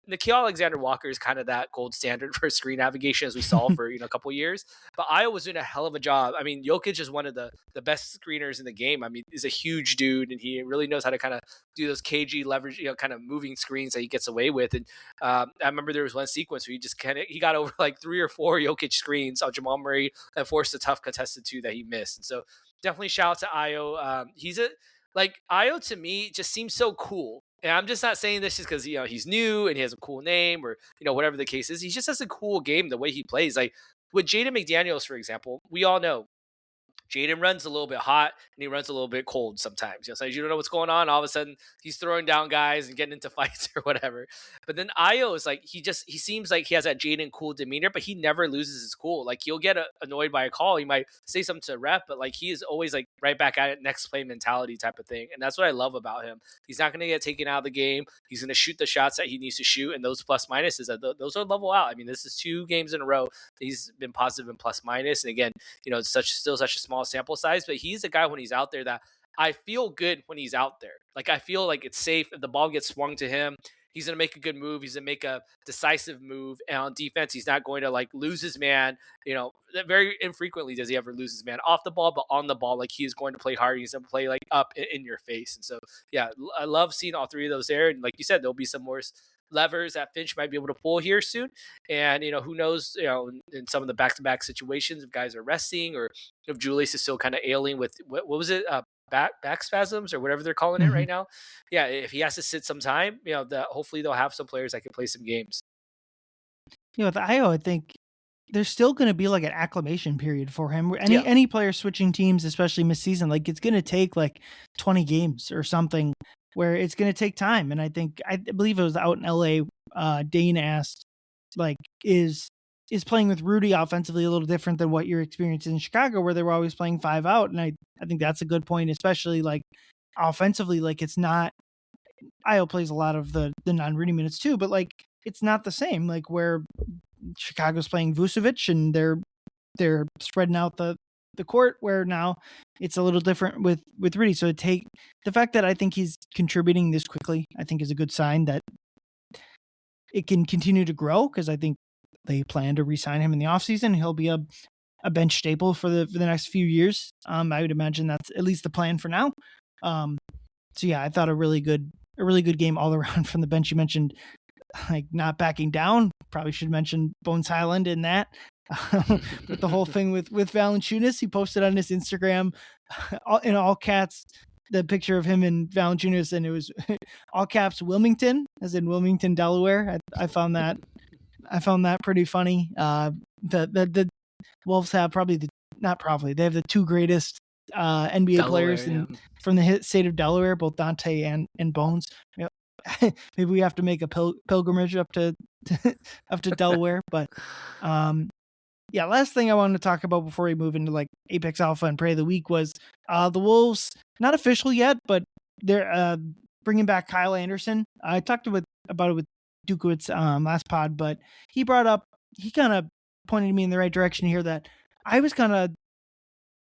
Speaker 2: Nickeil Alexander-Walker is kind of that gold standard for screen navigation, as we saw for a couple years. But Io was doing a hell of a job. I mean, Jokić is one of the best screeners in the game. I mean, he's a huge dude, and he really knows how to kind of do those KG leverage, kind of moving screens that he gets away with. And I remember there was one sequence where he got over like 3 or 4 Jokić screens on Jamal Murray and forced a tough contested 2 that he missed. And so definitely shout out to Io. Io to me just seems so cool. And I'm just not saying this just because he's new and he has a cool name, or whatever the case is. He just has a cool game the way he plays. Like with Jaden McDaniels, for example, we all know Jaden runs a little bit hot and he runs a little bit cold sometimes. So you don't know what's going on. All of a sudden, he's throwing down guys and getting into fights or whatever. But then Io is like, he seems like he has that Jaden cool demeanor, but he never loses his cool. Like, he'll get annoyed by a call. He might say something to a ref, but like, he is always like right back at it, next play mentality type of thing. And that's what I love about him. He's not going to get taken out of the game. He's going to shoot the shots that he needs to shoot. And those plus minuses, those are level out. I mean, this is 2 games in a row. He's been positive in plus minus. And again, it's still such a small sample size, but he's a guy when he's out there that I feel good when he's out there. Like, I feel like it's safe. If the ball gets swung to him, he's going to make a good move. He's going to make a decisive move. And on defense, he's not going to like lose his man. Very infrequently does he ever lose his man off the ball, but on the ball, like, he is going to play hard. He's going to play like up in your face. And so, yeah, I love seeing all 3 of those there. And like you said, there'll be some more levers that Finch might be able to pull here soon. And, who knows, in some of the back-to-back situations, if guys are resting or if Julius is still kind of ailing with, what was it? Back spasms or whatever they're calling it right now. Yeah. If he has to sit some time, hopefully they'll have some players that can play some games.
Speaker 1: With Io, I think there's still going to be like an acclimation period for him. Any player switching teams, especially mid-season, like, it's going to take like 20 games or something, where it's going to take time. And I believe it was out in LA. Dane asked, like, is playing with Rudy offensively a little different than what you're experiencing in Chicago, where they were always playing 5 out? And I think that's a good point, especially like offensively. Like, it's not, Io plays a lot of the non-Rudy minutes too, but like, it's not the same, like, where Chicago's playing Vucevic and they're spreading out the court, where now it's a little different with Rudy. So the fact that I think he's contributing this quickly, I think, is a good sign that it can continue to grow, because I think they plan to re-sign him in the offseason. He'll be a bench staple for the next few years. I would imagine that's at least the plan for now. So yeah, I thought a really good game all around from the bench. You mentioned like not backing down. Probably should mention Bones Highland in that. With the whole thing with Valanciunas, he posted on his Instagram in all caps the picture of him and Valanciunas, and it was all caps Wilmington, as in Wilmington, Delaware. I found that pretty funny. The Wolves have they have the 2 greatest NBA
Speaker 2: Delaware,
Speaker 1: players from the state of Delaware, both Dante and Bones. Maybe we have to make a pilgrimage up to Delaware. But last thing I wanted to talk about before we move into like Apex Alpha and Prey of the Week was the Wolves, not official yet, but they're bringing back Kyle Anderson. I talked about it with Jokić last pod, but he kind of pointed me in the right direction here, that I was kind of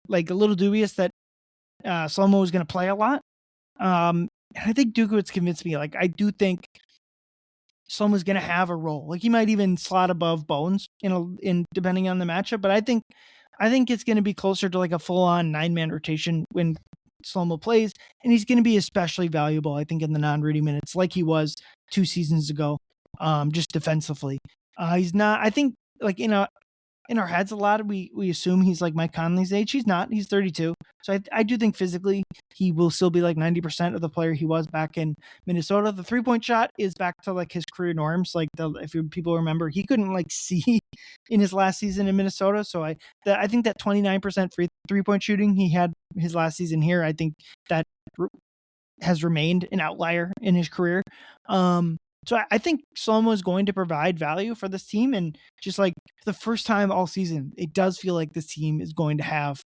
Speaker 1: like a little dubious that Slomo was going to play a lot. And I think Jokić convinced me. Like, I do think Slomo's going to have a role. Like, he might even slot above Bones in depending on the matchup. But I think it's going to be closer to like a full-on 9-man rotation when Slomo plays, and he's going to be especially valuable, I think, in the non-Rudy minutes, like he was 2 seasons ago, just defensively. He's not. I think like in our heads a lot, we assume he's like Mike Conley's age. He's not. He's 32. So I do think physically he will still be like 90% of the player he was back in Minnesota. The 3-point shot is back to like his career norms. Like, if people remember, he couldn't like see in his last season in Minnesota. So I think that 29% free 3-point shooting he had his last season here, I think that has remained an outlier in his career. So I think Slomo is going to provide value for this team. And just like the first time all season, it does feel like this team is going to have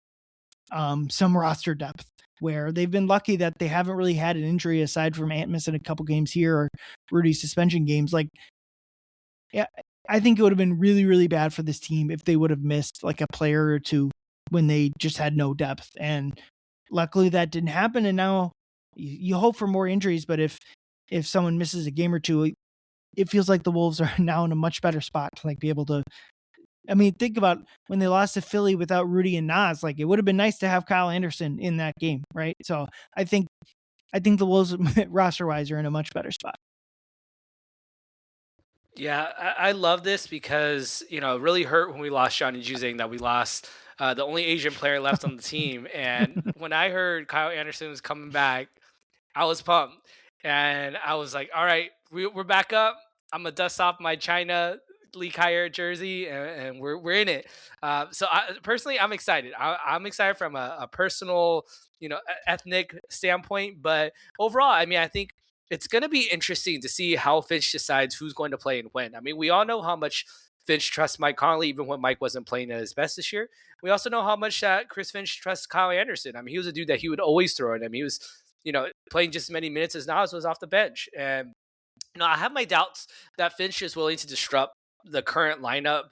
Speaker 1: some roster depth, where they've been lucky that they haven't really had an injury aside from Ant missing a couple games here or Rudy's suspension games. Like, yeah, I think it would have been really, really bad for this team if they would have missed like a player or two when they just had no depth. And luckily that didn't happen. And now you hope for more injuries, but if someone misses a game or two, it feels like the Wolves are now in a much better spot to like be able to. I mean, think about when they lost to Philly without Rudy and Nas. Like, it would have been nice to have Kyle Anderson in that game, right? So I think the Wolves roster wise are in a much better spot.
Speaker 2: Yeah, I love this because, it really hurt when we lost Johnny Juzang that we lost the only Asian player left on the team. And when I heard Kyle Anderson was coming back, I was pumped. And I was like, all right, we're back up. I'm going to dust off my China Lee Kyer jersey, and we're in it. So personally, I'm excited. I'm excited from a personal, ethnic standpoint. But overall, I mean, I think it's going to be interesting to see how Finch decides who's going to play and when. I mean, we all know how much Finch trusts Mike Conley, even when Mike wasn't playing at his best this year. We also know how much that Chris Finch trusts Kyle Anderson. I mean, he was a dude that he would always throw in him. He was, playing just as many minutes as Nas was off the bench. And, I have my doubts that Finch is willing to disrupt the current lineup.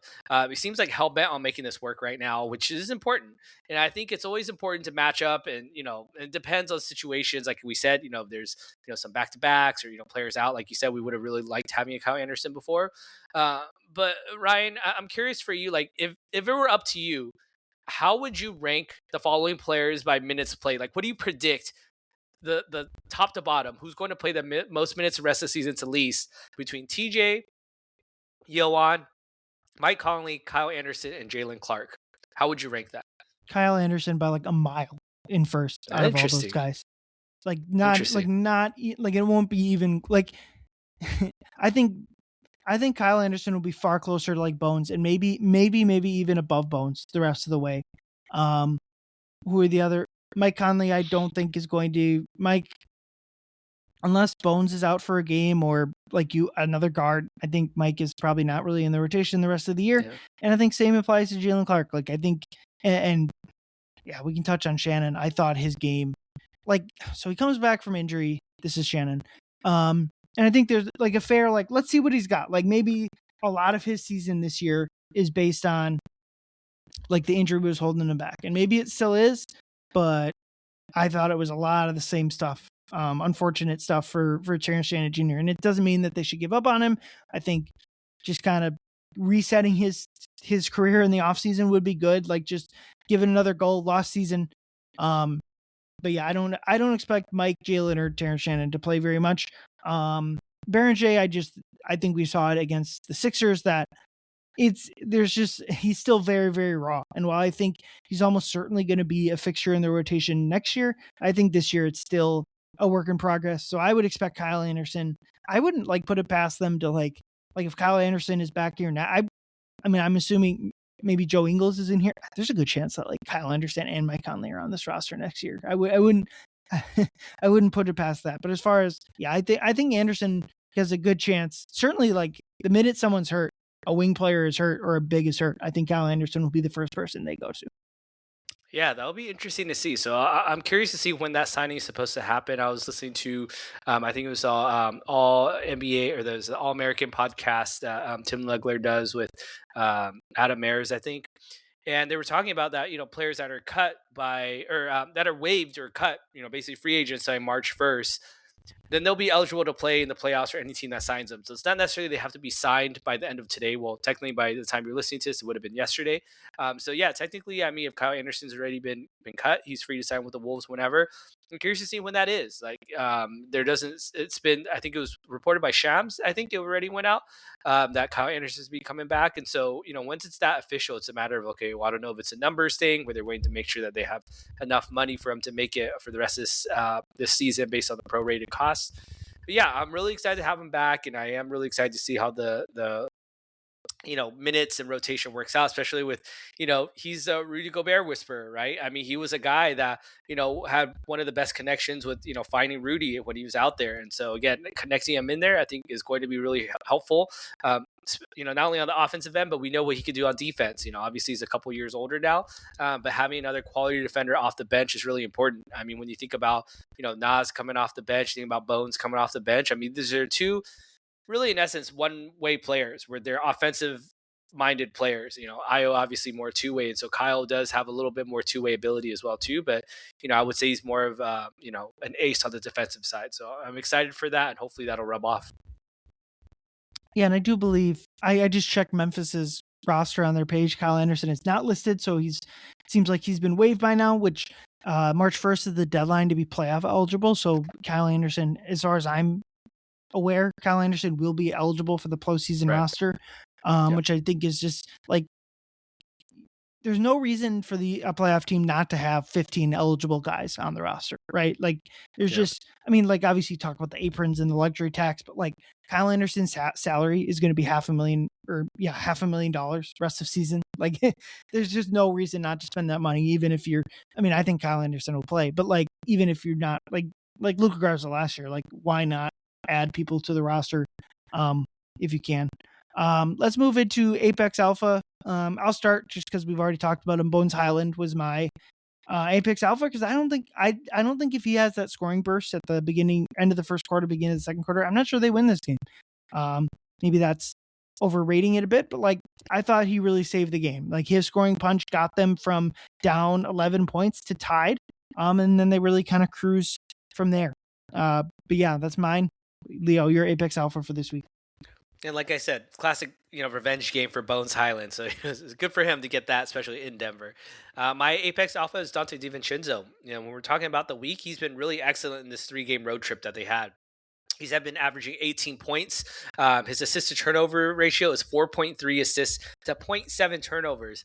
Speaker 2: He seems like hell bent on making this work right now, which is important. And I think it's always important to match up, and it depends on situations. Like we said, there's some back to backs or players out. Like you said, we would have really liked having a Kyle Anderson before. But Ryan, I'm curious for you. Like if it were up to you, how would you rank the following players by minutes played? Like, what do you predict? The top to bottom, who's going to play the most minutes the rest of the season to least between TJ, Yoan, Mike Conley, Kyle Anderson, and Jalen Clark? How would you rank that?
Speaker 1: Kyle Anderson by like a mile in first out of all those guys. Like not like it won't be even like I think Kyle Anderson will be far closer to like Bones and maybe even above Bones the rest of the way. Who are the other? Mike Conley, I don't think is going to unless Bones is out for a game or like another guard. I think Mike is probably not really in the rotation the rest of the year. Yeah. And I think same applies to Jalen Clark. Like I think, and yeah, we can touch on Shannon. I thought his game, so he comes back from injury. This is Shannon. And I think there's like a fair, let's see what he's got. Like maybe a lot of his season this year is based on like the injury was holding him back. And maybe it still is, but I thought it was a lot of the same stuff. Unfortunate stuff for Terrence Shannon Jr. And it doesn't mean that they should give up on him. I think just kind of resetting his career in the offseason would be good. Like just give it another goal lost season. But yeah, I don't expect Mike, Jalen, or Terrence Shannon to play very much. Baron J, I think we saw it against the Sixers that he's still very, very raw. And while I think he's almost certainly going to be a fixture in the rotation next year, I think this year it's still a work in progress. So I would expect Kyle Anderson. I wouldn't put it past them to like if Kyle Anderson is back here now. I mean, I'm assuming maybe Joe Ingles is in here. There's a good chance that Kyle Anderson and Mike Conley are on this roster next year. I wouldn't I wouldn't put it past that. But as far as I think Anderson has a good chance. Certainly, the minute someone's hurt, a wing player is hurt or a big is hurt, I think Kyle Anderson will be the first person they go to.
Speaker 2: Yeah, that'll be interesting to see. So I'm curious to see when that signing is supposed to happen. I was listening to, I think it was all NBA or the All American podcast that Tim Legler does with Adam Ayers, I think. And they were talking about that, players that are cut that are waived or cut, basically free agents by March 1st. Then they'll be eligible to play in the playoffs for any team that signs them. So it's not necessarily they have to be signed by the end of today. Well, technically, by the time you're listening to this, it would have been yesterday. So yeah, technically, I mean, if Kyle Anderson's already been cut, he's free to sign with the Wolves whenever. I'm curious to see when that is. It's been, I think it was reported by Shams, I think it already went out, that Kyle Anderson's be coming back. And so, once it's that official, it's a matter of, okay, well, I don't know if it's a numbers thing where they're waiting to make sure that they have enough money for him to make it for the rest of this season based on the prorated costs. But yeah, I'm really excited to have him back, and I am really excited to see how the minutes and rotation works out, especially with, he's a Rudy Gobert whisperer, right? I mean, he was a guy that, had one of the best connections with, finding Rudy when he was out there. And so again, connecting him in there, I think is going to be really helpful. Not only on the offensive end, but we know what he could do on defense. Obviously he's a couple years older now, but having another quality defender off the bench is really important. I mean, when you think about, Nas coming off the bench, think about Bones coming off the bench. I mean, these are two really in essence one-way players, where they're offensive minded players. Io obviously more two-way, and so Kyle does have a little bit more two-way ability as well too. But I would say he's more of an ace on the defensive side. So I'm excited for that, and hopefully that'll rub off.
Speaker 1: Yeah, and I do believe I just checked Memphis's roster on their page. Kyle Anderson is not listed, so seems like he's been waived by now, which March 1st is the deadline to be playoff eligible. So Kyle Anderson, as far as I'm aware, Kyle Anderson will be eligible for the postseason
Speaker 2: Right.
Speaker 1: roster, which I think is just like there's no reason for a playoff team not to have 15 eligible guys on the roster, right? Like there's
Speaker 2: Yeah.
Speaker 1: just, I mean, like obviously talk about the aprons and the luxury tax, but like Kyle Anderson's salary is going to be $500,000 rest of season. Like there's just no reason not to spend that money, even if I think Kyle Anderson will play, but like, even if you're not like Luka Garza last year, like why not add people to the roster if you can. Let's move into Apex Alpha. I'll start just because we've already talked about him. Bones Highland was my Apex Alpha because I don't think if he has that scoring burst at the end of the first quarter, beginning of the second quarter, I'm not sure they win this game. Maybe that's overrating it a bit, but like I thought he really saved the game. Like his scoring punch got them from down 11 points to tied, and then they really kind of cruised from there. But yeah, that's mine. Leo, your Apex Alpha for this week.
Speaker 2: And like I said, classic, revenge game for Bones Highland. So it's good for him to get that, especially in Denver. My Apex Alpha is Dante DiVincenzo. When we're talking about the week, he's been really excellent in this 3-game road trip that they had. He's been averaging 18 points. His assist to turnover ratio is 4.3 assists to 0.7 turnovers.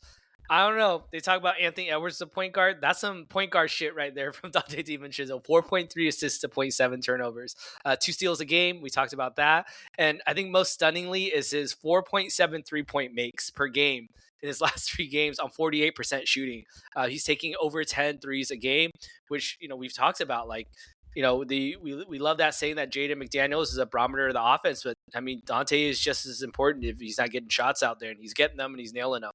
Speaker 2: I don't know. They talk about Anthony Edwards, the point guard. That's some point guard shit right there from Dante DiVincenzo. 4.3 assists to 0.7 turnovers. 2 steals a game. We talked about that. And I think most stunningly is his 4.7 3-point makes per game in his last 3 games on 48% shooting. He's taking over 10 threes a game, which, we've talked about. Like, we love that saying that Jaden McDaniels is a barometer of the offense. But, I mean, Dante is just as important if he's not getting shots out there. And he's getting them and he's nailing them.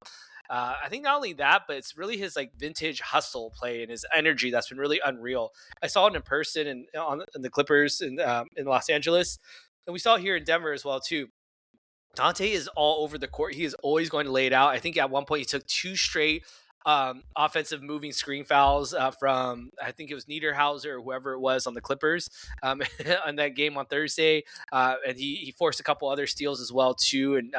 Speaker 2: I think not only that, but it's really his like vintage hustle play and his energy that's been really unreal. I saw it in person and on the Clippers in Los Angeles, and we saw it here in Denver as well too. Dante is all over the court. He is always going to lay it out. I think at one point he took 2 straight offensive moving screen fouls from, I think it was Niederhauser or whoever it was on the Clippers on that game on Thursday. And he forced a couple other steals as well too. And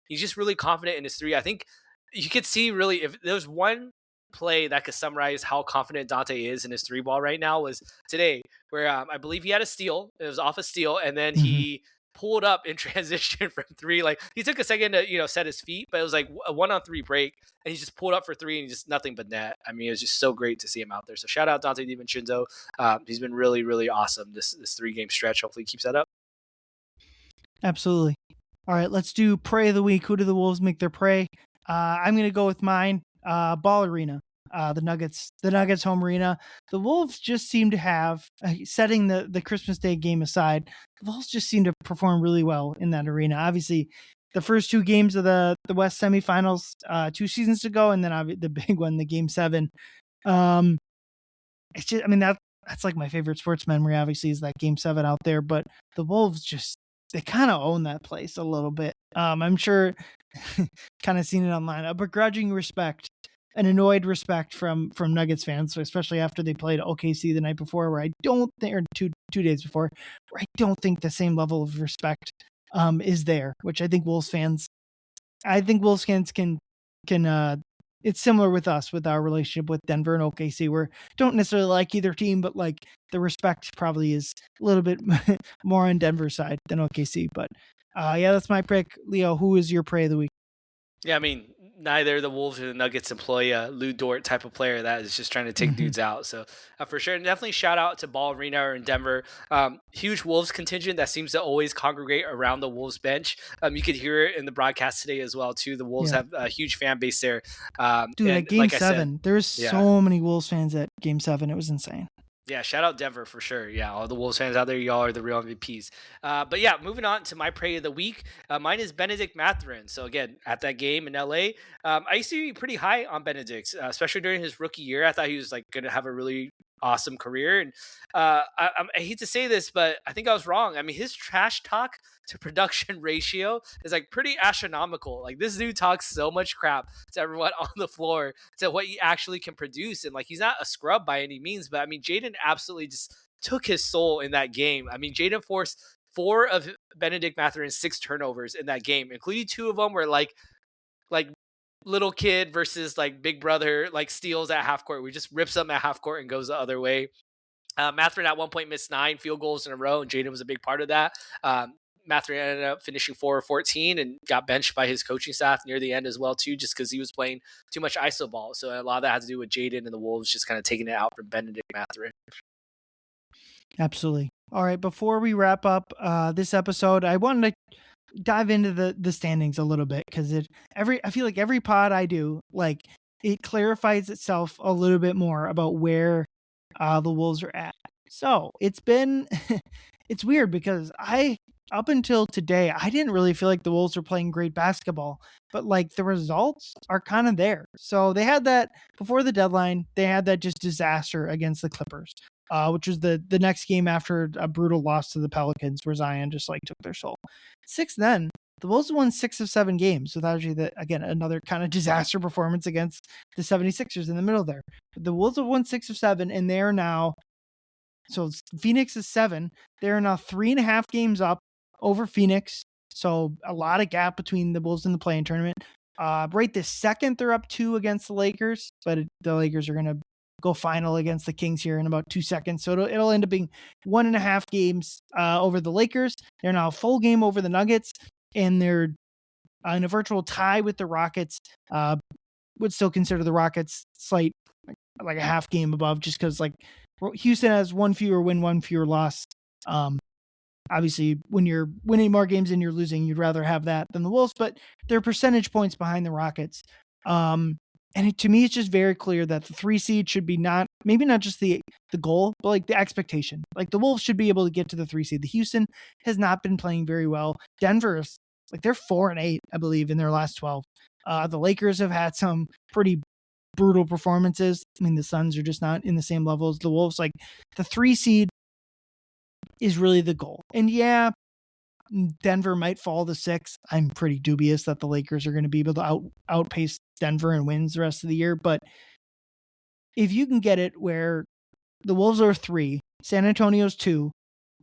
Speaker 2: he's just really confident in his 3. I think you could see really if there's one play that could summarize how confident Dante is in his 3 ball right now was today, where I believe he had a steal. It was off a steal, and then he pulled up in transition from 3. Like he took a second to set his feet, but it was like a 1-on-3 break, and he just pulled up for 3 and just nothing but net. I mean, it was just so great to see him out there. So shout out Dante DiVincenzo. He's been really, really awesome this 3-game stretch. Hopefully he keeps that up.
Speaker 1: Absolutely. All right, let's do Prey of the Week. Who do the Wolves make their prey? I'm going to go with mine, Ball Arena, the Nuggets home arena. The Wolves just seem to have, setting the Christmas Day game aside, the Wolves just seem to perform really well in that arena. Obviously, the first 2 games of the West semifinals 2 seasons ago, and then the big one, the Game 7. It's just, I mean, that's like my favorite sports memory, obviously, is that Game 7 out there. But the Wolves just, they kind of own that place a little bit. I'm sure kind of seen it online, a begrudging respect, an annoyed respect from Nuggets fans, especially after they played OKC the night before, where I don't think, or two days before, where I don't think the same level of respect is there, which I think Wolves fans can it's similar with us, with our relationship with Denver and OKC, where don't necessarily like either team, but like the respect probably is a little bit more on Denver's side than OKC. But yeah, that's my pick. Leo, who is your prey of the week?
Speaker 2: Yeah, I mean, neither the Wolves or the Nuggets employ a Lou Dort type of player that is just trying to take dudes out. So for sure, and definitely shout out to Ball Arena in Denver. Huge Wolves contingent that seems to always congregate around the Wolves bench. You could hear it in the broadcast today as well too. The Wolves have a huge fan base there.
Speaker 1: Dude, at Game 7, there's so many Wolves fans at Game 7. It was insane.
Speaker 2: Yeah, shout out Denver for sure. Yeah, all the Wolves fans out there, y'all are the real MVPs. But yeah, moving on to my prey of the week. Mine is Benedict Mathurin. So again, at that game in LA, I used to be pretty high on Benedict, especially during his rookie year. I thought he was like going to have a really awesome career. And I hate to say this, but I think I was wrong. I mean, his trash talk to production ratio is like pretty astronomical. Like this dude talks so much crap to everyone on the floor to what he actually can produce. And like he's not a scrub by any means, but I mean, Jaden absolutely just took his soul in that game. I mean, Jaden forced 4 of Benedict Matherin's 6 turnovers in that game, including 2 of them were like little kid versus like big brother, like steals at half court. We just rips them at half court and goes the other way. Matherin at one point missed 9 field goals in a row, and Jaden was a big part of that. Matherin ended up finishing 4 or 14 and got benched by his coaching staff near the end as well too, just because he was playing too much iso ball. So a lot of that had to do with Jaden and the Wolves just kind of taking it out from Benedict Matherin.
Speaker 1: Absolutely. All right, before we wrap up this episode, I wanted to dive into the standings a little bit, because I feel like every pod I do, like, it clarifies itself a little bit more about where the Wolves are at. So it's been it's weird because up until today, I didn't really feel like the Wolves were playing great basketball, but like the results are kind of there. So they had that before the deadline. They had that just disaster against the Clippers, which was the next game after a brutal loss to the Pelicans, where Zion just like took their soul. Then the Wolves won 6 of 7 games without actually, again, another kind of disaster performance against the 76ers in the middle there. But the Wolves have won 6 of 7, and they are now, so Phoenix is 7. They're now 3.5 games up over Phoenix. So a lot of gap between the Wolves and the play-in tournament. Right this second, they're up 2 against the Lakers, but the Lakers are going to go final against the Kings here in about 2 seconds. So it'll end up being 1.5 games over the Lakers. They're now a full game over the Nuggets, and they're in a virtual tie with the Rockets. Would still consider the Rockets slight, like a half game above, just because like Houston has 1 fewer win, 1 fewer loss. Obviously, when you're winning more games than you're losing, you'd rather have that than the Wolves, but they're percentage points behind the Rockets. And to me, it's just very clear that the 3 seed should be maybe not just the goal, but like the expectation. Like the Wolves should be able to get to the 3 seed. The Houston has not been playing very well. Denver is like, they're 4-8, I believe, in their last 12. The Lakers have had some pretty brutal performances. I mean, the Suns are just not in the same level as the Wolves. Like the 3 seed is really the goal. And yeah, Denver might fall to 6. I'm pretty dubious that the Lakers are going to be able to outpace Denver and wins the rest of the year. But if you can get it where the Wolves are 3, San Antonio's 2,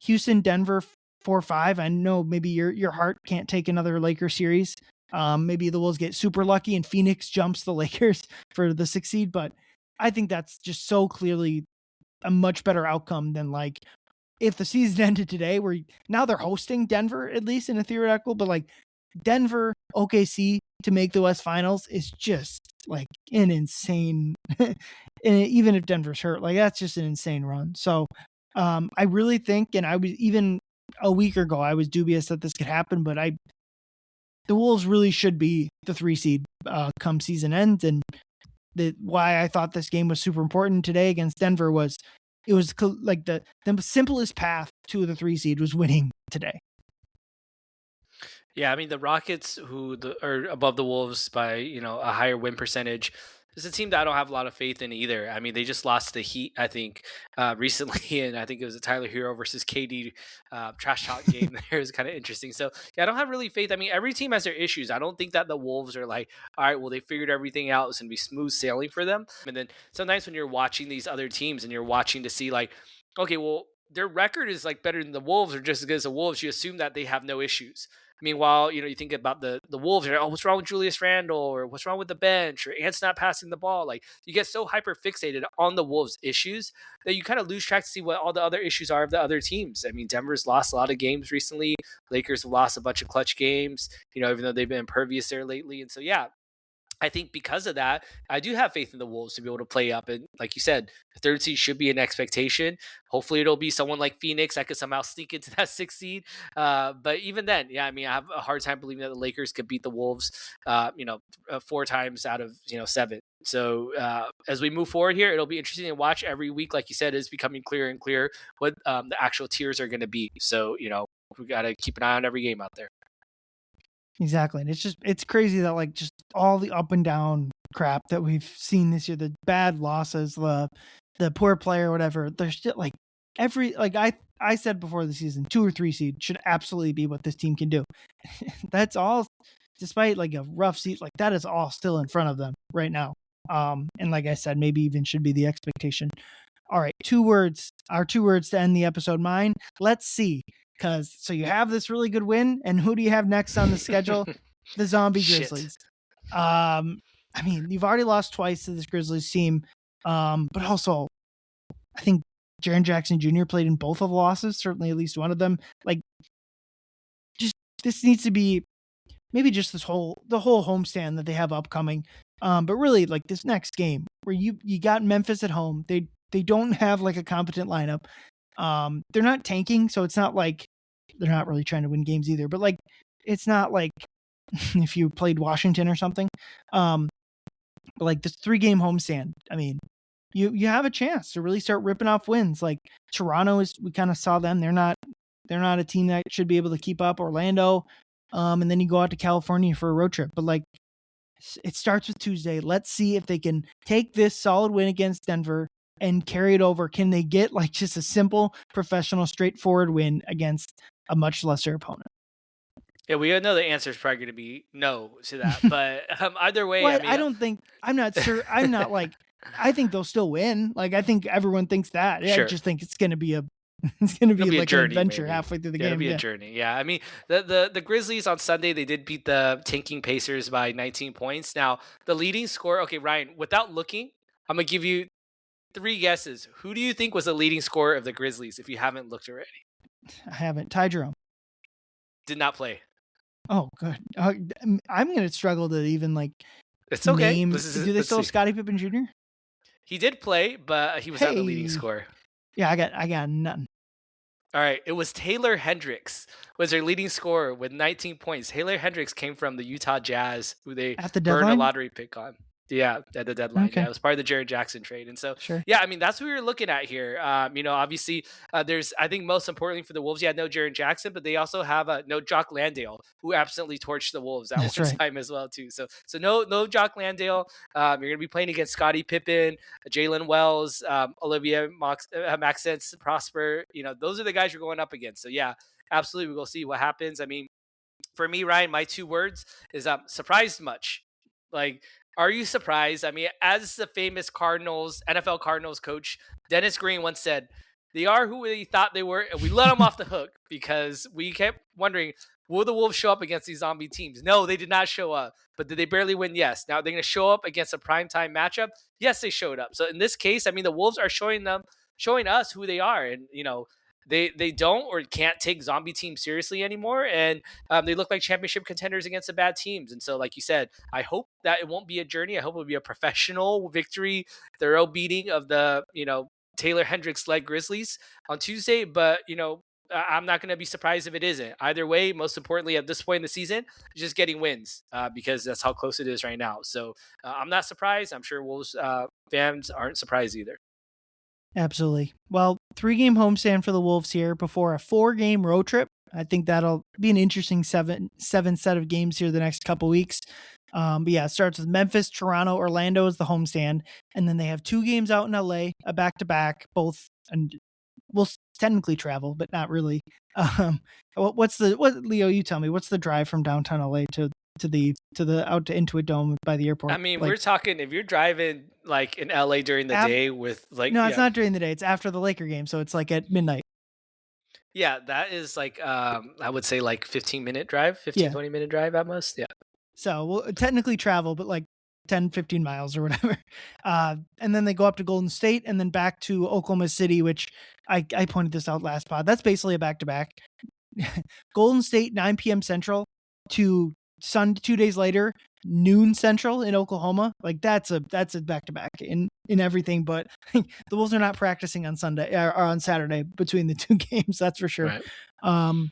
Speaker 1: Houston, Denver 4-5. I know maybe your heart can't take another Lakers series. Maybe the Wolves get super lucky and Phoenix jumps the Lakers for the 6 seed. But I think that's just so clearly a much better outcome than like if the season ended today, where now they're hosting Denver, at least in a theoretical, but like Denver, OKC to make the West Finals is just like an insane, even if Denver's hurt, like that's just an insane run. So I really think, and I was even a week ago, I was dubious that this could happen, but the Wolves really should be the 3 seed come season end. And why I thought this game was super important today against Denver was it was like the simplest path to the 3 seed was winning today.
Speaker 2: Yeah, I mean the Rockets, who are above the Wolves by a higher win percentage, is a team that I don't have a lot of faith in either. I mean they just lost to the Heat, I think, recently, and I think it was a Tyler Hero versus KD trash talk game. There is kind of interesting. So yeah, I don't have really faith. I mean every team has their issues. I don't think that the Wolves are like, all right, well they figured everything out. It's gonna be smooth sailing for them. And then sometimes when you're watching these other teams and you're watching to see like, okay, well their record is like better than the Wolves or just as good as the Wolves, you assume that they have no issues. Meanwhile, you think about the Wolves, you're like, oh, what's wrong with Julius Randle, or what's wrong with the bench, or Ant's not passing the ball. Like you get so hyper fixated on the Wolves' issues that you kind of lose track to see what all the other issues are of the other teams. I mean, Denver's lost a lot of games recently. Lakers have lost a bunch of clutch games, even though they've been impervious there lately. And so, yeah, I think because of that, I do have faith in the Wolves to be able to play up. And like you said, the 3rd seed should be an expectation. Hopefully it'll be someone like Phoenix that could somehow sneak into that 6th seed. But even then, yeah, I mean, I have a hard time believing that the Lakers could beat the Wolves, 4 times out of, 7. So as we move forward here, it'll be interesting to watch every week. Like you said, it's becoming clearer and clearer what the actual tiers are going to be. So, we got to keep an eye on every game out there.
Speaker 1: Exactly. And it's crazy that like just all the up and down crap that we've seen this year, the bad losses, the the poor player or whatever, they're still like I said before the season, 2 or 3 seed should absolutely be what this team can do. That's all, despite like a rough seat, like that is all still in front of them right now. And like I said, maybe even should be the expectation. All right, our 2 words to end the episode. Mine, let's see. So you have this really good win, and who do you have next on the schedule? The Zombie Grizzlies. I mean, you've already lost twice to this Grizzlies team, but also I think Jaren Jackson Jr. played in both of the losses, certainly at least one of them. Like, just this needs to be maybe just the whole homestand that they have upcoming. But really, like this next game where you got Memphis at home, they don't have like a competent lineup. They're not tanking, so it's not like they're not really trying to win games either. But like, it's not like if you played Washington or something. But like this 3-game homestand, I mean, you have a chance to really start ripping off wins. Like Toronto we kind of saw them. They're not a team that should be able to keep up. Orlando, and then you go out to California for a road trip. But like, it starts with Tuesday. Let's see if they can take this solid win against Denver and carry it over. Can they get like just a simple, professional, straightforward win against a much lesser opponent?
Speaker 2: Yeah, we know the answer is probably going to be no to that. But either way,
Speaker 1: well,
Speaker 2: I mean,
Speaker 1: I don't think, I'm not sure. I'm not like, I think they'll still win. Like, I think everyone thinks that.
Speaker 2: Sure.
Speaker 1: I just think it's going to be it's going to be like
Speaker 2: journey,
Speaker 1: an adventure
Speaker 2: maybe.
Speaker 1: halfway through the game.
Speaker 2: It'll be a journey. Yeah. I mean, the Grizzlies on Sunday, they did beat the tanking Pacers by 19 points. Now, the leading scorer, okay, Ryan, without looking, I'm going to give you 3 guesses. Who do you think was the leading scorer of the Grizzlies if you haven't looked already?
Speaker 1: I haven't. Ty Jerome.
Speaker 2: Did not play.
Speaker 1: Oh, good. I'm going to struggle to even like
Speaker 2: it's okay.
Speaker 1: name. Do they still have Scottie Pippen Jr.?
Speaker 2: He did play, but he was not the leading scorer.
Speaker 1: Yeah, I got nothing.
Speaker 2: All right, it was Taylor Hendricks was their leading scorer with 19 points. Taylor Hendricks came from the Utah Jazz, who they burned a lottery pick on. Yeah, at the deadline. Okay. Yeah, it was part of the Jaren Jackson trade. And so, yeah, I mean, that's what we were looking at here. Obviously, there's, I think most importantly for the Wolves, no Jaren Jackson, but they also have no Jock Landale, who absolutely torched the Wolves at one time as well, too. So no Jock Landale. You're going to be playing against Scottie Pippen, Jalen Wells, Olivia Maxence, Prosper. Those are the guys you're going up against. So, yeah, absolutely. We'll see what happens. I mean, for me, Ryan, my 2 words is surprised much. Like, are you surprised? I mean, as the famous NFL Cardinals coach, Dennis Green once said, they are who we thought they were, and we let them off the hook because we kept wondering, will the Wolves show up against these zombie teams? No, they did not show up. But did they barely win? Yes. Now, they're going to show up against a primetime matchup? Yes, they showed up. So in this case, I mean, the Wolves are showing us who they are. And, they don't or can't take zombie teams seriously anymore. And they look like championship contenders against the bad teams. And so, like you said, I hope that it won't be a journey. I hope it'll be a professional victory, thorough beating of the, Taylor Hendricks-led Grizzlies on Tuesday. But, I'm not going to be surprised if it isn't. Either way, most importantly, at this point in the season, just getting wins because that's how close it is right now. So I'm not surprised. I'm sure Wolves fans aren't surprised either.
Speaker 1: Absolutely. Well, 3-game homestand for the Wolves here before a 4-game road trip. I think that'll be an interesting seven set of games here the next couple weeks. But yeah, it starts with Memphis, Toronto, Orlando is the homestand, and then they have 2 games out in LA, a back-to-back, both, and we'll technically travel, but not really. Leo? You tell me, what's the drive from downtown LA to the out to Intuit Dome by the airport?
Speaker 2: I mean, we're talking if you're driving like in LA during the day with like
Speaker 1: no, it's not during the day. It's after the Laker game, so it's like at midnight.
Speaker 2: Yeah, that is like I would say like 15-minute drive, 20-minute drive at most. Yeah.
Speaker 1: So we'll technically travel, but like 10, 15 miles or whatever. And then they go up to Golden State and then back to Oklahoma City, which I pointed this out last pod. That's basically a back-to-back. Golden State, 9 p.m. Central to 2 days later, noon Central in Oklahoma. Like that's a back-to-back in everything, but the Wolves are not practicing on Sunday or on Saturday between the 2 games. That's for sure. Right.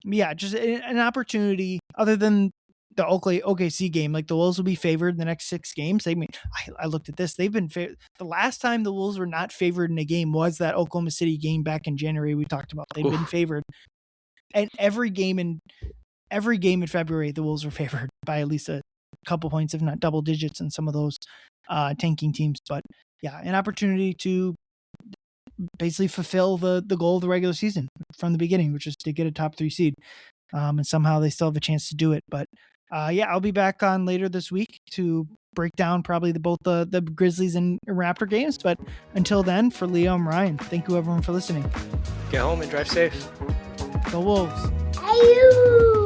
Speaker 1: Yeah, just an opportunity other than the OKC game. Like the Wolves will be favored in the next 6 games. I looked at this. They've been the last time the Wolves were not favored in a game was that Oklahoma City game back in January. We talked about they've been favored, and every game in February the Wolves were favored by at least a couple points, if not double digits, in some of those tanking teams. But yeah, an opportunity to basically fulfill the goal of the regular season from the beginning, which is to get a top 3 seed. And somehow they still have a chance to do it. But I'll be back on later this week to break down probably both the Grizzlies and Raptor games. But until then, for Leo and Ryan, thank you everyone for listening.
Speaker 2: Get home and drive safe.
Speaker 1: Go Wolves.
Speaker 3: Ayoo!